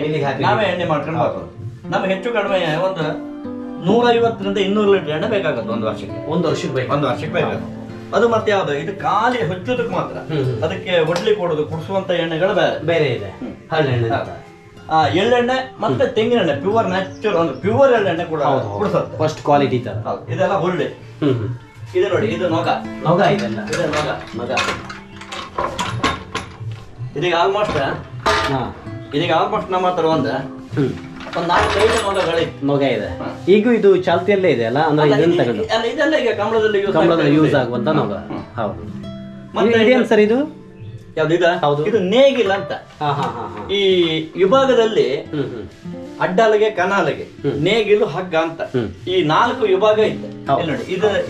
Speaker 1: ನಾವೇ ಎಣ್ಣೆ ಮಾಡ್ಕೊಂಡು ಬರೋದು. ನಮ್ಗೆ ಹೆಚ್ಚು ಕಡಿಮೆ ಒಂದು 150ರಿಂದ 200 ಲೀಟರ್ ಎಣ್ಣೆ ಬೇಕಾಗುತ್ತೆ ಒಂದು ವರ್ಷಕ್ಕೆ ಬೇಕಾಗುತ್ತೆ. ಅದು ಮತ್ತೆ ಯಾವ್ದು, ಇದು ಖಾಲಿ ಹೊಚ್ಚೋದಕ್ಕೆ ಮಾತ್ರ. ಅದಕ್ಕೆ ಒಡ್ಲಿ ಕೊಡೋದು, ಕುಡಿಸುವಂತ ಎಣ್ಣೆಗಳು
Speaker 2: ಬೇರೆ ಇದೆ.
Speaker 1: ಎಳ್ಳೆಣ್ಣೆ ಮತ್ತೆ ತೆಂಗಿನ ಎಣ್ಣೆ, ಪ್ಯೂರ್ ನ್ಯಾಚುರಲ್ ಒಂದು ಪ್ಯೂರ್ ಎಳ್ಳೆಣ್ಣೆ ಕೂಡ ಕುಡಿಸುತ್ತೆ.
Speaker 2: ಫಸ್ಟ್ ಕ್ವಾಲಿಟಿ ತರ.
Speaker 1: ಇದೆಲ್ಲ ಹುಳ್ಳಿ. ಇದು ನೋಡಿ, ಇದು ನೊಗ.
Speaker 2: ಇದೆಲ್ಲ
Speaker 1: ನೊಗ. ಇದೀಗ ಆಲ್ಮೋಸ್ಟ್ ನಮ್ಮ ಹತ್ರ ಒಂದು 4-5
Speaker 2: ನೊಗ ಇದೆ. ಈಗ ಇದು ಚಾಲ್ತಿಯಲ್ಲೇ ಇದೆ ಅಲ್ಲ, ಅಂದ್ರೆ ಇದನ್ನ ತಗೊಂಡು
Speaker 1: ಇದೆಲ್ಲ ಈಗ
Speaker 2: ಕಂಬಳದಲ್ಲಿ ಯೂಸ್ ಆಗುವಂತ ನೊಗ. ಹೌದು. ಮತ್ತೆ ಇದೇನು ಸರ್ ಇದು?
Speaker 1: ಯಾವ್ದು? ಇದು ನೇಗಿಲ್ ಅಂತ. ಈ ವಿಭಾಗದಲ್ಲಿ ಅಡ್ಡಾಲಿಗೆ ಕನಾಲಿಗೆ ನೇಗಿಲು ಹಗ್ಗ ಅಂತ ಈ 4 ವಿಭಾಗ ಇತ್ತು ನೋಡಿ.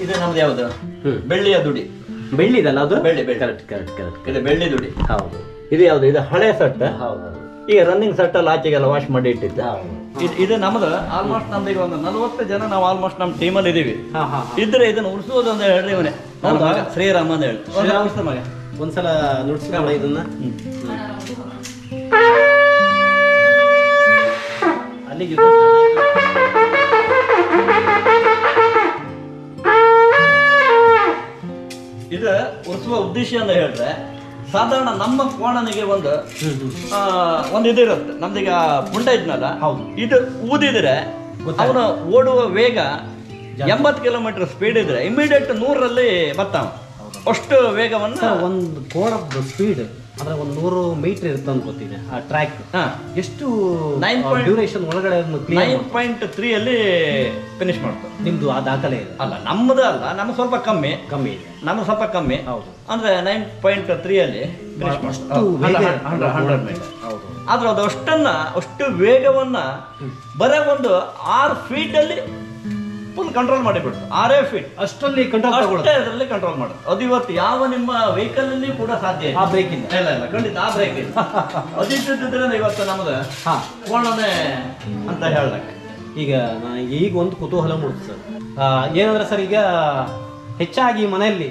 Speaker 1: ಇದು ನಮ್ದು ಯಾವ್ದು? ಬೆಳ್ಳಿಯ ದುಡಿ.
Speaker 2: ಬೆಳ್ಳಿದಲ್ಲ ಅದು?
Speaker 1: ಬೆಳ್ಳಿ. ಇದು ಬೆಳ್ಳಿ ದುಡಿ. ಹೌದು. ಇದು ಯಾವ್ದು? ಇದು ಹಳೆ ಸೆಟ್. ಈಗ ರನ್ನಿಂಗ್ ಸೆಟ್ ಅಲ್ಲಿ ಆಚೆಗೆಲ್ಲ ವಾಶ್ ಮಾಡಿ ಇಟ್ಟಿದ್ದ. ಇದು ನಮ್ದು ಆಲ್ಮೋಸ್ಟ್ ನಮ್ದು ಈಗ ಒಂದು 40 ಜನ ನಾವು ಆಲ್ಮೋಸ್ಟ್ ನಮ್ಮ ಟೀಮಲ್ಲಿ ಇದೀವಿ. ಇದ್ರೆ ಇದನ್ನ ಉಳಿಸೋದು ಅಂತ ಹೇಳ್ರಿ ಇವನೇ ನನ್ನ ಮಗ ಶ್ರೀರಾಮ್ ಅಂತ ಹೇಳಿ. ಮಗ
Speaker 2: ಒಂದ್ಸಲ ನುಡ್ಸ್ಕೊಳ್ಳ ಇದನ್ನ. ಅಲ್ಲಿಗೆ
Speaker 1: ಇದು ಉಳಿಸುವ ಉದ್ದೇಶ ಅಂತ ಹೇಳಿದ್ರೆ, ಸಾಧಾರಣ ನಮ್ಮ ಕೋಣನಿಗೆ ಒಂದು ಇದಿರುತ್ತೆ. ನಮ್ದೀಗ ಪುಂಡ ಇದ್ನಲ್ಲ, ಇದು ಊದಿದ್ರೆ ಅವನು ಓಡುವ ವೇಗ 80 ಕಿಲೋಮೀಟರ್ ಸ್ಪೀಡ್ ಇದ್ರೆ ಇಮಿಡಿಯೇಟ್ 100ರಲ್ಲಿ ಬರ್ತಾವ. ಅಷ್ಟು ವೇಗವನ್ನು
Speaker 2: ಒಂದು ಕೋಣದ ಸ್ಪೀಡ್ ಅಂದ್ರೆ ಒಂದು 100 ಮೀಟರ್ ಇರುತ್ತೆ ಅನ್ಕೋತೀನಿ ಆ ಟ್ರ್ಯಾಕ್. ಎಷ್ಟು
Speaker 1: 9
Speaker 2: ಡ್ಯೂರೇಷನ್ ಒಳಗಡೆ
Speaker 1: 9.3 ಅಲ್ಲಿ ಫಿನಿಶ್ ಮಾಡ್ತಾರೆ.
Speaker 2: ನಿಮ್ದು ಆ ದಾಖಲೆ ಇದೆ?
Speaker 1: ಅಲ್ಲ ನಮ್ಮದು ಅಲ್ಲ, ನಮ್ಗೆ ಸ್ವಲ್ಪ ಕಮ್ಮಿ
Speaker 2: ಇದೆ.
Speaker 1: ನಮ್ಗೆ ಸ್ವಲ್ಪ ಕಮ್ಮಿ.
Speaker 2: ಹೌದು.
Speaker 1: ಅಂದ್ರೆ 9.3 ಅಲ್ಲಿ ಫಿನಿಶ್ ಮಾಡ್ತಾರೆ 100 ಮೀಟರ್.
Speaker 2: ಹೌದು.
Speaker 1: ಆದ್ರೆ ಅದು ಅಷ್ಟು ವೇಗವನ್ನ ಬರೀ ಒಂದು 6 ಫೀಟ್ ಅಲ್ಲಿ ಫುಲ್ ಕಂಟ್ರೋಲ್ ಮಾಡಿಬಿಡ್ತು. 6 ಫೀಟ್
Speaker 2: ಅಷ್ಟರಲ್ಲಿ ಕಂಟ್ರೋಲ್
Speaker 1: ಅದರಲ್ಲಿ ಕಂಟ್ರೋಲ್ ಮಾಡೋದು. ಅದು ಇವತ್ತು ಯಾವ ನಿಮ್ಮ ವೆಹಿಕಲ್ ಅಲ್ಲಿ ಕೂಡ ಸಾಧ್ಯ ಇಲ್ಲ.
Speaker 2: ಆ ಬ್ರೇಕ್ ಇಲ್ಲ.
Speaker 1: ಇಲ್ಲ ಖಂಡಿತ ಆ ಬ್ರೇಕ್ ಇಲ್ಲ. ಅದಿದ್ದಿದ್ರೆ ಇವತ್ತು ನಮ್ದು ಕೋಣನೆ ಅಂತ ಹೇಳ್ದಕ್ಕೆ.
Speaker 2: ಈಗ ನನಗೆ ಈಗ ಒಂದು ಕುತೂಹಲ ಮೂಡುತ್ತೆ ಸರ್. ಏನಂದ್ರೆ ಸರ್, ಈಗ ಹೆಚ್ಚಾಗಿ ಮನೆಯಲ್ಲಿ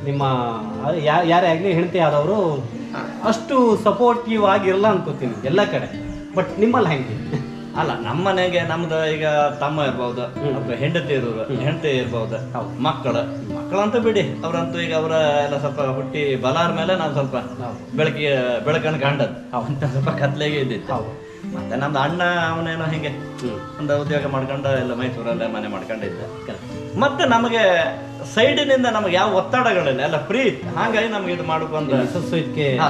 Speaker 2: ನಿಮ್ಮ ಯಾರೇ ಆಗಲಿ ಹೆಂಡತಿ ಆದವರು ಅಷ್ಟು ಸಪೋರ್ಟಿವ್ ಆಗಿರಲ್ಲ ಅನ್ಕೋತೀನಿ ಎಲ್ಲ ಕಡೆ. ಬಟ್ ನಿಮ್ಮಲ್ಲಿ ಹೆಂಗೆ?
Speaker 1: ಅಲ್ಲ, ನಮ್ಮ ಮನೆಗೆ ನಮ್ದು ಈಗ ತಮ್ಮ ಇರ್ಬೋದು ಅಥವಾ ಹೆಂಡತಿ ಇರ್ಬೋದು, ಮಕ್ಕಳಂತೂ ಬಿಡಿ, ಅವರಂತೂ ಈಗ ಅವರ ಎಲ್ಲ ಸ್ವಲ್ಪ ಹುಟ್ಟಿ ಬಲಾರ ಮೇಲೆ ನಾವು ಸ್ವಲ್ಪ ಬೆಳಕನ್ನು ಕಂಡದ್ದು. ಅವಂತ ಸ್ವಲ್ಪ ಕತ್ಲೆಗೆ ಇದ್ದಿತ್ತು. ಮತ್ತೆ ನಮ್ದು ಅಣ್ಣ ಅವನೇನೋ ಹಿಂಗೆ ಒಂದು ಉದ್ಯೋಗ ಮಾಡ್ಕೊಂಡು ಎಲ್ಲ ಮೈಸೂರಲ್ಲೇ ಮನೆ ಮಾಡ್ಕೊಂಡಿದ್ದೆ. ಮತ್ತೆ ನಮಗೆ ಸೈಡಿನಿಂದ ನಮಗೆ ಯಾವ ಒತ್ತಡಗಳಿಲ್ಲ, ಎಲ್ಲ ಫ್ರೀ ಇತ್ತು. ಹಾಗಾಗಿ ನಮ್ಗೆ ಇದು ಮಾಡ್ಕೊಂಡು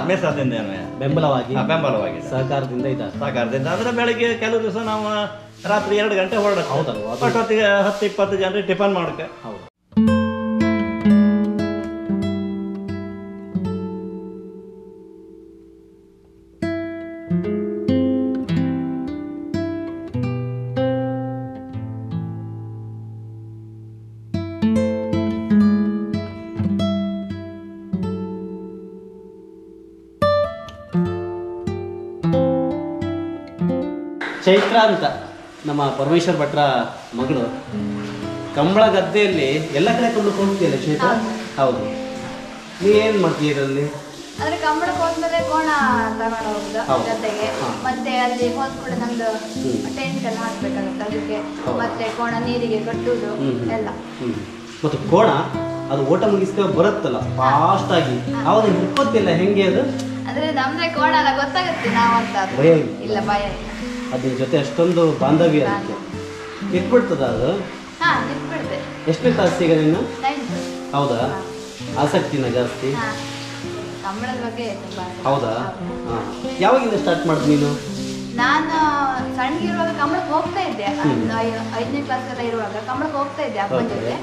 Speaker 1: ಮೇಸಾದಿಂದ ಬೆಂಬಲವಾಗಿ ಸಹಕಾರದಿಂದ ಅಂದ್ರೆ ಬೆಳಿಗ್ಗೆ ಕೆಲವು ದಿವಸ ನಾವು ರಾತ್ರಿ 2 ಗಂಟೆ ಹೊರಡ. ಹೌದಲ್ವಾ? ಹೊತ್ತಿಗೆ 10-20 ಜನರಿಗೆ ಟಿಫನ್ ಮಾಡಕ್ಕೆ. ಹೌದು.
Speaker 2: ಚೈತ್ರ ಅಂತ ನಮ್ಮ ಪರಮೇಶ್ವರ್ ಭಟ್ರ ಮಗಳು. ಕಂಬಳ ಗದ್ದೆಯಲ್ಲಿ ಎಲ್ಲ ಕಡೆ ಕೊಂಡ್ಕೊಂಡು ಹೋಗ್ತೀಯಲ್ಲ ಚೈತ್ರ? ಹೌದು. ನೀವೇನು ಮಾಡ್ತೀಯ ಇದರಲ್ಲಿ?
Speaker 5: ಅಂದ್ರೆ ಕಂಬಳಕ್ಕೆ ಹೋದ್ಮೇಲೆ ಕೋಣ ತಗೊಂಡು ಹೋಗುದು ಗದ್ದೆಗೆ. ಮತ್ತೆ ಅಲ್ಲಿ ಹೋದ್ಕೂಡ ನಮ್ದು ಟೆಂಟ್ ಎಲ್ಲ ಹಾಕ್ಬೇಕಾಗುತ್ತೆ ಅದಕ್ಕೆ. ಮತ್ತೆ ಕೋಣ ನೀರಿಗೆ ಕಟ್ಟುದು ಎಲ್ಲ.
Speaker 2: ಮತ್ತು ಕೋಣ ಅದು ಓಟ ಮುಗಿಸ್ಕೊ ಬರುತ್ತಲ್ಲ ಫಾಸ್ಟ್ ಆಗಿ, ಅವಾಗ ಹಿಡ್ಕೋತಿಲ್ಲ ಹೆಂಗೆ ಅದು?
Speaker 5: ಅಂದ್ರೆ ನಮ್ದ್ರೆ ಕೋಣ ಎಲ್ಲ ಗೊತ್ತಾಗುತ್ತೆ ನಾವಂತ.
Speaker 2: ಭಯ
Speaker 5: ಇಲ್ಲ, ಭಯ ಇಲ್ಲ.
Speaker 2: ಅದ್ರ ಜೊತೆ ಅಷ್ಟೊಂದು ಬಾಂಧವ್ಯ ಇಟ್ಬಿಡ್ತದ ಅದು?
Speaker 5: ನಿಂತ್ಬಿಡುತ್ತೆ.
Speaker 2: ಎಷ್ಟನೇ ತಾಸು ಈಗ ನೀನು? ಹೌದಾ? ಆಸಕ್ತಿನ ಜಾಸ್ತಿ
Speaker 5: ಕಂಬಳದ ಬಗ್ಗೆ?
Speaker 2: ಹೌದಾ? ಯಾವಾಗಿಂದ ಸ್ಟಾರ್ಟ್ ಮಾಡಿದ್ ನೀನು?
Speaker 5: ನಾನು ಸಣ್ಣಗಿರುವಾಗ ಕಂಬಳಕ್ಕೆ ಹೋಗ್ತಾ ಇದ್ದೆ. 5ನೇ ಕ್ಲಾಸ್ ಎಲ್ಲ ಇರುವಾಗ ಕಂಬಳಕ್ಕೆ ಹೋಗ್ತಾ ಇದ್ದೆ ಅಪ್ಪನ ಜೊತೆ.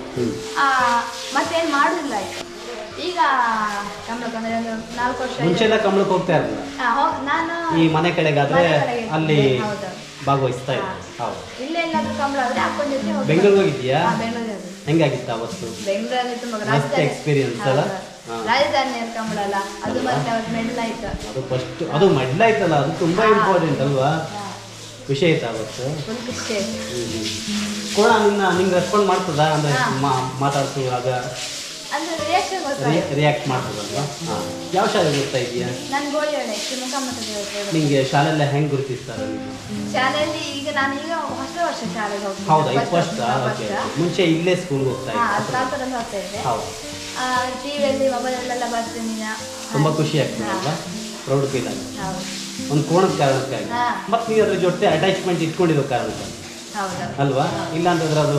Speaker 5: ಮತ್ತೇನ್ ಮಾಡುದಿಲ್ಲ ಆಯ್ತು. ಈಗ ಕಂಬಳಕ್ಕೆ ಅಂದ್ರೆ ಒಂದು 4 ವರ್ಷ
Speaker 2: ಮುಂಚೆ ಎಲ್ಲ ಕಂಬಳಕ್ಕೆ ಹೋಗ್ತಾ ಇರಲಿಲ್ಲ.
Speaker 5: ನಾನು
Speaker 2: ಈ ಮನೆ ಕಡೆಗಾದ್ರೆ ಅಲ್ಲಿ ಭಾಗವಹಿಸ್ತಾ ಇದ್ದೆ.
Speaker 5: ಇಲ್ಲೇ ಎಲ್ಲಾದ್ರೂ ಕಂಬಳ ಆದ್ರೆ ಅಪ್ಪನ ಜೊತೆ ಹೋಗ್ತಾ.
Speaker 2: ಬೆಂಗಳೂರು ಹೋಗಿದ್ಯಾ?
Speaker 5: ಬೆಂಗಳೂರು.
Speaker 2: ಹೆಂಗಾಗಿತ್ತು ಅವತ್ತು?
Speaker 5: ಬೆಂಗಳೂರಲ್ಲಿ ತುಂಬಾ
Speaker 2: ಎಕ್ಸ್ಪೀರಿಯನ್ಸ್ ಅಲ್ಲ?
Speaker 5: ರಾಜಧಾನಿ ಕಂಬಳ ಅಲ್ಲ ಅದು. ಮತ್ತೆ ಅವತ್ತು ಮೆಡಲ್ ಆಯ್ತು. ಅದು ಫಸ್ಟ್,
Speaker 2: ಅದು ಮೆಡಲ್ ಆಯ್ತಲ್ಲ, ಅದು ತುಂಬಾ ಇಂಪಾರ್ಟೆಂಟ್ ಅಲ್ವಾ? ಖುಷಿ ಆಯ್ತು ಅವತ್ತು?
Speaker 5: ಫುಲ್ ಖುಷಿ ಆಯ್ತು.
Speaker 2: ಕೋಣ ನಿಂಗೆ ರೆಸ್ಪಾಂಡ್ ಮಾಡ್ತದ? ಅಂದ್ರೆ ಮಾತಾಡ್ಸುವಾಗ ರಿಯಾಕ್ಟ್ ಮಾಡ್ತದಲ್ವಾ? ಯಾವ ಶಾಲೆಗೆ ಓದ್ತಾ ಇದೀಯಾ?
Speaker 5: ನಾನು ಗೋಳಿಯೋಳೆ ಶಿವಮೊಗ್ಗ ಮಠದಲ್ಲಿ.
Speaker 2: ನಿಂಗೆ ಶಾಲೆಲ್ಲ ಹೆಂಗ್ ಗುರುತಿಸ್ತಾರೆ?
Speaker 5: ಶಾಲೆಯಲ್ಲಿ ಈಗ ನಾನು ಹೊಸ ವರ್ಷ ಶಾಲೆಗೆ ಹೋಗ್ತೀನಿ.
Speaker 2: ಹೌದಾ? ಫಸ್ಟ್. ಮುಂಚೆ ಇಲ್ಲೇ ಸ್ಕೂಲ್ಗೆ ಹೋಗ್ತಾ
Speaker 5: ಇದ್ದೆ. ಹೋಗ್ತಾ ಇದ್ದೆ. ಟಿವಿಯಲ್ಲಿ ಮೊಬೈಲಲ್ಲೆಲ್ಲ ಬರ್ತೀನಿ.
Speaker 2: ತುಂಬಾ ಖುಷಿ ಆಗ್ತದೆ ಅಲ್ವಾ? ಪ್ರೌಡ್ ಫೀಲ್ ಆಗುತ್ತೆ ಒಂದು ಕೋಣದ ಕಾರಣಕ್ಕಾಗಿ. ಮತ್ತೆ ನೀವು ಅದ್ರ ಜೊತೆ ಅಟ್ಯಾಚ್ಮೆಂಟ್ ಇಟ್ಕೊಂಡಿರೋ ಕಾರಣಕ್ಕಾಗಿ ಅಲ್ವಾ? ಇಲ್ಲ ಅಂತಂದ್ರೆ ಅದು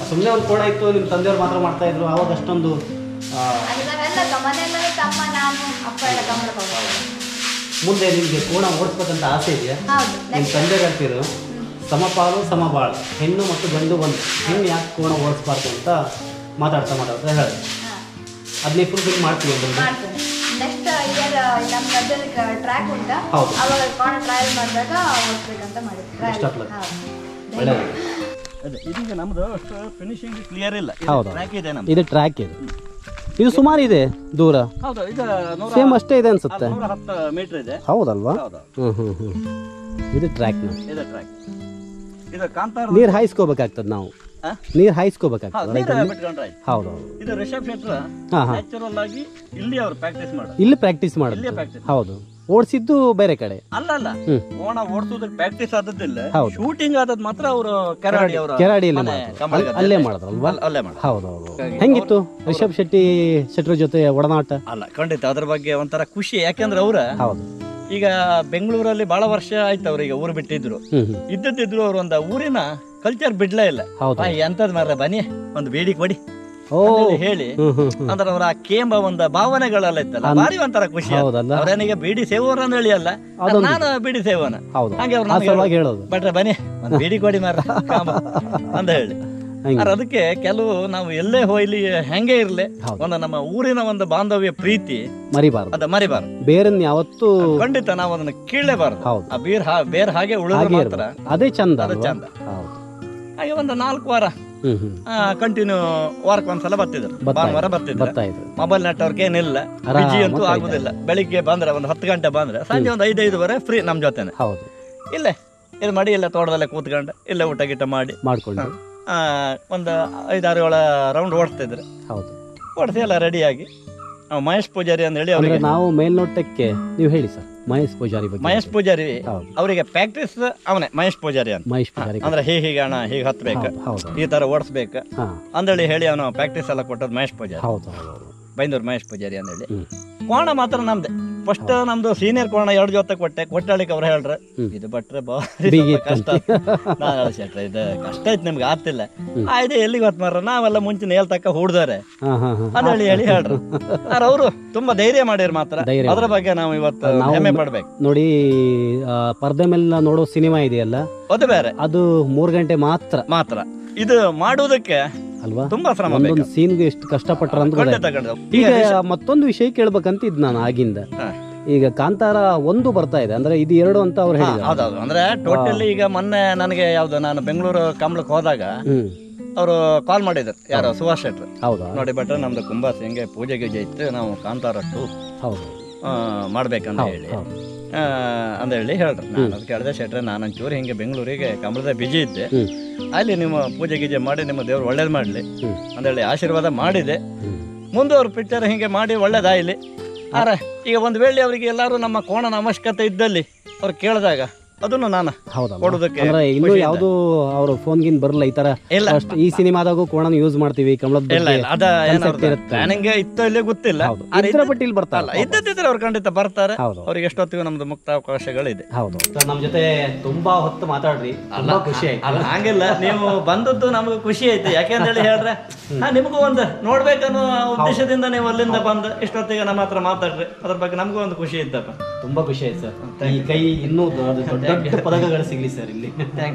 Speaker 2: ಸುಮ್ಮನೆ ಒಂದು ಕೋಣ ಇತ್ತು, ನಿಮ್ಮ ತಂದೆಯವ್ರು ಮಾತ್ರ ಮಾಡ್ತಾ ಇದ್ರು, ಅವಾಗ ಅಷ್ಟೊಂದು ಮುಂದೆ ನಿಮಗೆ ಕೋಣ ಓಡಿಸ್ಬೇಕಂತ ಆಸೆ ಇದೆಯಾ? ನಿಮ್ಮ ತಂದೆ ಹೇಳ್ತಿರು ಸಮಪಾಲು ಸಮಬಾಳು, ಹೆಣ್ಣು ಮತ್ತು ಗಂಡು ಒಂದು, ಹೆಣ್ಣು ಯಾಕೆ ಕೋಣ ಓಡಿಸ್ಬಾರ್ದು ಅಂತ ಮಾತಾಡ್ತಾ ಹೇಳಿ ಅದನ್ನೇ ಫುಲ್ಫಿಲ್ ಮಾಡ್ತೀವಿ ಅಂತ.
Speaker 5: ನೆಕ್ಸ್ಟ್ ಇಯರ್ ನಮ್ಮ ಗದ್ದೆಯಲ್ಲಿ ಟ್ರ್ಯಾಕ್ ಉಂಟಾ, ಅವಾಗ ಕೋಣ ಟ್ರಯಲ್ ಮಾಡಿದಾಗ ಓಡಿಸ್ಬೇಕಂತ ಮಾಡಿದ್ವಿ.
Speaker 1: ಇದೀಗ ನಮ್ದು ಅಷ್ಟು ಫಿನಿಶಿಂಗ್ ಕ್ಲಿಯರ್ ಇಲ್ಲ. ಟ್ರ್ಯಾಕ್ ಇದೆ ನಮ್ದು.
Speaker 2: ಇದು ಟ್ರ್ಯಾಕ್ ಇದೆ, ಇದು ಸುಮಾರು ಇದೆ ದೂರ.
Speaker 1: ಹೌದು, ಇದು
Speaker 2: ಸೇಮ್ ಅಷ್ಟೇ ಇದೆ ಅನ್ಸುತ್ತೆ.
Speaker 1: 110 ಮೀಟರ್ ಇದೆ.
Speaker 2: ಹೌದಲ್ವಾ? ಇದು ಟ್ರ್ಯಾಕ್.
Speaker 1: ಇದು ಟ್ರ್ಯಾಕ್. ಇದು ಕಾಂತಾರ
Speaker 2: ನೀರು ಹಾಯಿಸ್ಕೋಬೇಕಾಗ್ತದೆ ನಾವು. ನೀರು ಹಾಯಿಸ್ಕೋಬೇಕಾಗ್ತದೆ. ಹೌದು.
Speaker 1: ಇದು ರಿಷಬ್ ಶೆಟ್ರ ನ್ಯಾಚುರಲ್ ಆಗಿ ಇಲ್ಲಿ ಅವರು ಪ್ರಾಕ್ಟೀಸ್ ಮಾಡೋದು.
Speaker 2: ಇಲ್ಲಿ ಪ್ರಾಕ್ಟೀಸ್ ಮಾಡೋದು. ಹೌದು. ಓಡಿಸಿದ್ದು ಬೇರೆ ಕಡೆ
Speaker 1: ಅಲ್ಲ. ಕೋಣ ಓಡಿಸೋದಕ್ಕೆ ಪ್ರಾಕ್ಟೀಸ್ ಆದದ್ದಿಲ್ಲ, ಶೂಟಿಂಗ್ ಆದದ್ ಮಾತ್ರ ಅವರು ಕೆರಾಡಿಯಲ್ಲಿ
Speaker 2: ಅಲ್ಲೇ ಮಾಡಿದ್ರಲ್ವಾ?
Speaker 1: ಅಲ್ಲೇ ಮಾಡಿ.
Speaker 2: ಹೌದೌದು. ಹೆಂಗಿತ್ತು ರಿಷಬ್ ಶೆಟ್ರ ಜೊತೆ ಒಡನಾಟ?
Speaker 1: ಅಲ್ಲ, ಖಂಡಿತ ಅದ್ರ ಬಗ್ಗೆ ಒಂಥರ ಖುಷಿ. ಯಾಕಂದ್ರೆ ಅವ್ರ ಈಗ ಬೆಂಗಳೂರಲ್ಲಿ ಬಹಳ ವರ್ಷ ಆಯ್ತು ಅವ್ರಿಗೆ ಊರು ಬಿಟ್ಟಿದ್ರು. ಇದ್ದಿದ್ರು ಅವ್ರು ಒಂದು ಊರಿನ ಕಲ್ಚರ್ ಬಿಡ್ಲೇ ಇಲ್ಲ. ಎಂತದ್ ಮಾರ ಬನ್ನಿ ಒಂದು ಬೇಡಿ ಕೊಡಿ ಅಂತೇಳಿ ಹೇಳಿ ಅಂದ್ರೆ ಅವರ ಆ ಕೇಂಬ ಒಂದು ಭಾವನೆಗಳೆಲ್ಲ ಇತ್ತಲ್ಲ ಭಾರಿ ಒಂಥರ ಖುಷಿ.
Speaker 4: ಹೌದಲ್ಲ?
Speaker 1: ಅವ್ರೇನಿಗೆ ಬೀಡಿ ಸೇವೋರು ಅಂತ ಹೇಳಿ ಅಲ್ಲ, ನಾನು ಬೀಡಿ ಸೇವನ
Speaker 4: ಹೌದು.
Speaker 1: ಹಾಗೆ ಅವ್ರು
Speaker 4: ಆ ಸಲುವಾಗಿ ಹೇಳೋದು.
Speaker 1: ಬಟ್ರೆ ಬನ್ನಿ ಒಂದು ಬೀಡಿ ಕೊಡಿ ಮಾರ ಕಾಮ ಅಂತ ಹೇಳಿ. ಅದಕ್ಕೆ ಕೆಲವು ನಾವು ಎಲ್ಲೇ ಹೋಗ್ಲಿ ಹೆಂಗೆ ಇರ್ಲಿ ಒಂದು ನಮ್ಮ ಊರಿನ ಒಂದು ಬಾಂಧವ್ಯ ಪ್ರೀತಿ
Speaker 4: ಮರಿಬಾರ್ದು,
Speaker 1: ಅದ ಮರಿಬಾರ್ದು.
Speaker 4: ಬೇರನ್ನ ಯಾವತ್ತು
Speaker 1: ಖಂಡಿತ ನಾವು ಅದನ್ನ ಕೀಳಲೇಬಾರ್ದು.
Speaker 4: ಹೌದು.
Speaker 1: ಆ ಬೇರೆ ಹಾಗೆ ಉಳಿದ್ರೆ ಮಾತ್ರ
Speaker 4: ಅದೇ ಚಂದ,
Speaker 1: ಅದು
Speaker 4: ಅಲ್ವಾ?
Speaker 1: ಚಂದ.
Speaker 4: ಹೌದು.
Speaker 1: ಹಾಗೆ ಒಂದು 4 ವಾರ ಕಂಟಿನ್ಯೂ ವಾರಕ್ಕೊಂದ್ಸಲ ಬರ್ತಿದ್ರು, ಭಾನುವಾರ ಬರ್ತಿದ್ರು.
Speaker 4: ಬರ್ತಾ ಇದ್ರು.
Speaker 1: ಮೊಬೈಲ್ ನೆಟ್ವರ್ಕ್ ಏನಿಲ್ಲ, ಬಿಜಿ ಅಂತೂ ಆಗುದಿಲ್ಲ. ಬೆಳಿಗ್ಗೆ ಬಂದ್ರೆ ಒಂದು 10 ಗಂಟೆ ಬಂದ್ರೆ ಸಂಜೆ ಒಂದು 5-5:30 ಫ್ರೀ ನಮ್ ಜೊತೆನೆ.
Speaker 4: ಹೌದು.
Speaker 1: ಇಲ್ಲೇ ಇದು ಮಾಡಿ ಇಲ್ಲೇ ತೋಟದಲ್ಲೇ ಕೂತ್ಕೊಂಡು ಇಲ್ಲೇ ಊಟ ಗೀಟ ಮಾಡಿ
Speaker 4: ಮಾಡ್ಕೊಂಡು
Speaker 1: ಒಂದು 5-6 ರೌಂಡ್ ಓಡಿಸ್ತಿದ್ರು.
Speaker 4: ಹೌದು.
Speaker 1: ಓಡಿಸಿ ಎಲ್ಲ ರೆಡಿಯಾಗಿ ಮಹೇಶ್ ಪೂಜಾರಿ ಅಂತ ಹೇಳಿ
Speaker 4: ಅಂದ್ರೆ
Speaker 1: ಅವರಿಗೆ,
Speaker 4: ನಾವು ಮೇಲ್ನೋಟಕ್ಕೆ ನೀವು ಹೇಳಿ ಸರ್ ಮಹೇಶ್ ಪೂಜಾರಿ ಬಗ್ಗೆ.
Speaker 1: ಮಹೇಶ್ ಪೂಜಾರಿ
Speaker 4: ಹೌದು.
Speaker 1: ಅವರಿಗೆ ಪ್ರಾಕ್ಟೀಸ್ ಅವನೇ ಮಹೇಶ್ ಪೂಜಾರಿ ಅಂತ.
Speaker 4: ಮಹೇಶ್ ಪೂಜಾರಿ
Speaker 1: ಅಂದ್ರೆ ಹೀಗೆ ಅಣ್ಣ ಹೀಗೆ ಹತ್ಬೇಕು,
Speaker 4: ಹೌದು.
Speaker 1: ಈ ತರ ಓಡಿಸ್ಬೇಕು
Speaker 4: ಹಾ.
Speaker 1: ಅಂದೇಳಿ ಹೇಳಿ ಅವನು ಪ್ರಾಕ್ಟೀಸ್ ಎಲ್ಲ ಕೊಟ್ಟದ್ದು ಮಹೇಶ್ ಪೂಜಾರಿ.
Speaker 4: ಹೌದು ಹೌದು.
Speaker 1: ಬೈಂದೂರು ಮಹೇಶ್ ಪೂಜಾರಿ ಅಂದೇಳಿ. ಕೋಣ ಮಾತ್ರ ನಮ್ದೆ. ಫಸ್ಟ್ ನಮ್ದು ಸೀನಿಯರ್ ಕೋಣ 2 ಜೊತೆ ಕೊಟ್ಟಾಳಿಕ್ ಅವ್ರು ಹೇಳ್ರ ಇದು ಬಟ್ರೆ ಬಾರಿ ಕಷ್ಟ. ನಾನು ಹೇಳಿ ಶೆಟ್ರೆ ಇದು ಕಷ್ಟ ಐತಿ ನಿಮ್ಗೆ ಆಗ್ತಿಲ್ಲ. ಆಯ್ತು ಎಲ್ಲಿಗೆ ಹೊತ್ತು ಮಾರ ನಾವೆಲ್ಲ ಮುಂಚಿನ ಹೇಳ್ತಕ್ಕ ಹುಡ್ದಾರೆ ಅಂತ ಹೇಳಿ ಹೇಳ್ರು. ಅವರು ತುಂಬಾ ಧೈರ್ಯ ಮಾಡಿರ್ ಮಾತ್ರ. ಅದ್ರ ಬಗ್ಗೆ ನಾವು ಇವತ್ತು ಹೆಮ್ಮೆ ಪಡ್ಬೇಕು.
Speaker 4: ನೋಡಿ, ಪರ್ದೆ ಮೇಲೆ ನೋಡೋ ಸಿನಿಮಾ ಇದೆಯಲ್ಲ,
Speaker 1: ಅದು ಬೇರೆ,
Speaker 4: ಅದು 3 ಗಂಟೆ ಮಾತ್ರ.
Speaker 1: ಇದು ಮಾಡುವುದಕ್ಕೆ
Speaker 4: ಅಲ್ವಾ?
Speaker 1: ತುಂಬಾ ಶ್ರಮ
Speaker 4: ಒಂದೊಂದು ಸೀನ್ಗೆ ಎಷ್ಟು ಕಷ್ಟಪಟ್ಟರ ಅಂತ ಗೊತ್ತಾಯ್ತು. ಈಗ ಮತ್ತೊಂದು ವಿಷಯ ಕೇಳ್ಬೇಕಂತ ಇದ್ ನಾನು ಆಗಿಂದ. ಈಗ ಕಾಂತಾರ 1 ಬರ್ತಾ ಇದೆ, ಅಂದ್ರೆ ಇದು 2 ಅಂತ ಅವ್ರು ಹೇಳಿದ್ರು.
Speaker 1: ಹೌದೌದು. ಅಂದ್ರೆ ಟೋಟಲಿ ಈಗ ಮೊನ್ನೆ ನನಗೆ ಯಾವ್ದು ನಾನು ಬೆಂಗಳೂರು ಕಮಲಕ್ಕೆ ಹೋದಾಗ ಅವರು ಕಾಲ್ ಮಾಡಿದ್ರು, ಯಾರೋ ಸುಭಾಷ್ ಶೆಟ್ರು.
Speaker 4: ಹೌದಾ?
Speaker 1: ನೋಡಿ ಬಟ್ ನಮ್ದು ಕುಂಬಾಸ್ ಹಿಂಗೆ ಪೂಜೆ ಗೀಜೆ ಇತ್ತು, ನಾವು ಕಾಂತಾರ 2
Speaker 4: ಹೌದು
Speaker 1: ಮಾಡ್ಬೇಕಂತ ಹೇಳಿ ಅಂತ ಹೇಳಿ ಹೇಳ್ರು. ನಾನು ಅದಕ್ಕೆ ಹೇಳಿದೆ, ಶೆಟ್ರೆ ನಾನು ಒಂಚೂರು ಹಿಂಗೆ ಬೆಂಗಳೂರಿಗೆ ಕಮಲದ ಬಿಜಿ ಇದ್ದೆ, ಅಲ್ಲಿ ನಿಮ್ಮ ಪೂಜೆ ಗೀಜೆ ಮಾಡಿ ನಿಮ್ಮ ದೇವ್ರು ಒಳ್ಳೇದು ಮಾಡಲಿ ಅಂದೇಳಿ ಆಶೀರ್ವಾದ ಮಾಡಿದೆ. ಮುಂದೆ ಅವ್ರ ಪಿಕ್ಚರ್ ಹಿಂಗೆ ಮಾಡಿ ಒಳ್ಳೇದಾಗಲಿ. ಆರೆ ಈಗ ಒಂದು ವೇಳೆ ಅವರಿಗೆ ಎಲ್ಲರೂ ನಮ್ಮ ಕೋಣನ ಅವಶ್ಯಕತೆ ಇದ್ದಲ್ಲಿ ಅವ್ರು ಕೇಳಿದಾಗ ಅದನ್ನು ನಾನು ಕೊಡೋದಕ್ಕೆ
Speaker 4: ಇನ್ನೂ ಯಾವ್ದು ಅವ್ರ ಫೋನ್ ಗಿನ್ ಬರಲ್ಲ ಈ ತರ. ಈ ಸಿನಿಮಾದಾಗೂ ಕೋಣನ ಯೂಸ್ ಮಾಡ್ತೀವಿ ಕಮಲದ
Speaker 1: ಪ್ಲಾನಿಂಗ್ ಇತ್ತೋ ಇಲ್ಲೇ ಗೊತ್ತಿಲ್ಲ,
Speaker 4: ಬಟ್ ಇಲ್ಲಿ ಬರ್ತಾರಲ್ಲ,
Speaker 1: ಇದ್ದಿದ್ರೆ ಅವ್ರು ಖಂಡಿತ ಬರ್ತಾರೆ. ಅವ್ರಿಗೆ ಎಷ್ಟೊತ್ತಿಗೂ ನಮ್ದು ಮುಕ್ತ ಅವಕಾಶಗಳಿದೆ.
Speaker 4: ಹೌದು.
Speaker 2: ನಮ್ ಜೊತೆ ತುಂಬಾ ಹೊತ್ತು ಮಾತಾಡ್ರಿ, ತುಂಬಾ ಖುಷಿ ಆಯ್ತು.
Speaker 1: ಹಂಗಿಲ್ಲ, ನೀವು ಬಂದದ್ದು ನಮಗೂ ಖುಷಿ ಆಯ್ತು. ಯಾಕೆಂದೇಳಿ ಹೇಳ್ರೆ ನಿಮಗೂ ಒಂದು ನೋಡ್ಬೇಕನ್ನೋ ಉದ್ದೇಶದಿಂದ ನೀವು ಅಲ್ಲಿಂದ ಬಂದು ಇಷ್ಟೊತ್ತಿಗೆ ನಮ್ಮ ಹತ್ರ ಮಾತಾಡ್ರಿ. ಅದ್ರ ಬಗ್ಗೆ ನಮಗೂ ಒಂದು ಖುಷಿ ಇದ್ದಪ್ಪ.
Speaker 2: ತುಂಬಾ ಖುಷಿ ಆಯ್ತು ಸರ್. ಈ ಕೈ ಇನ್ನೂ ದೊಡ್ಡ ಪದಕಗಳು ಸಿಗ್ಲಿ ಸರ್ ಇಲ್ಲಿ.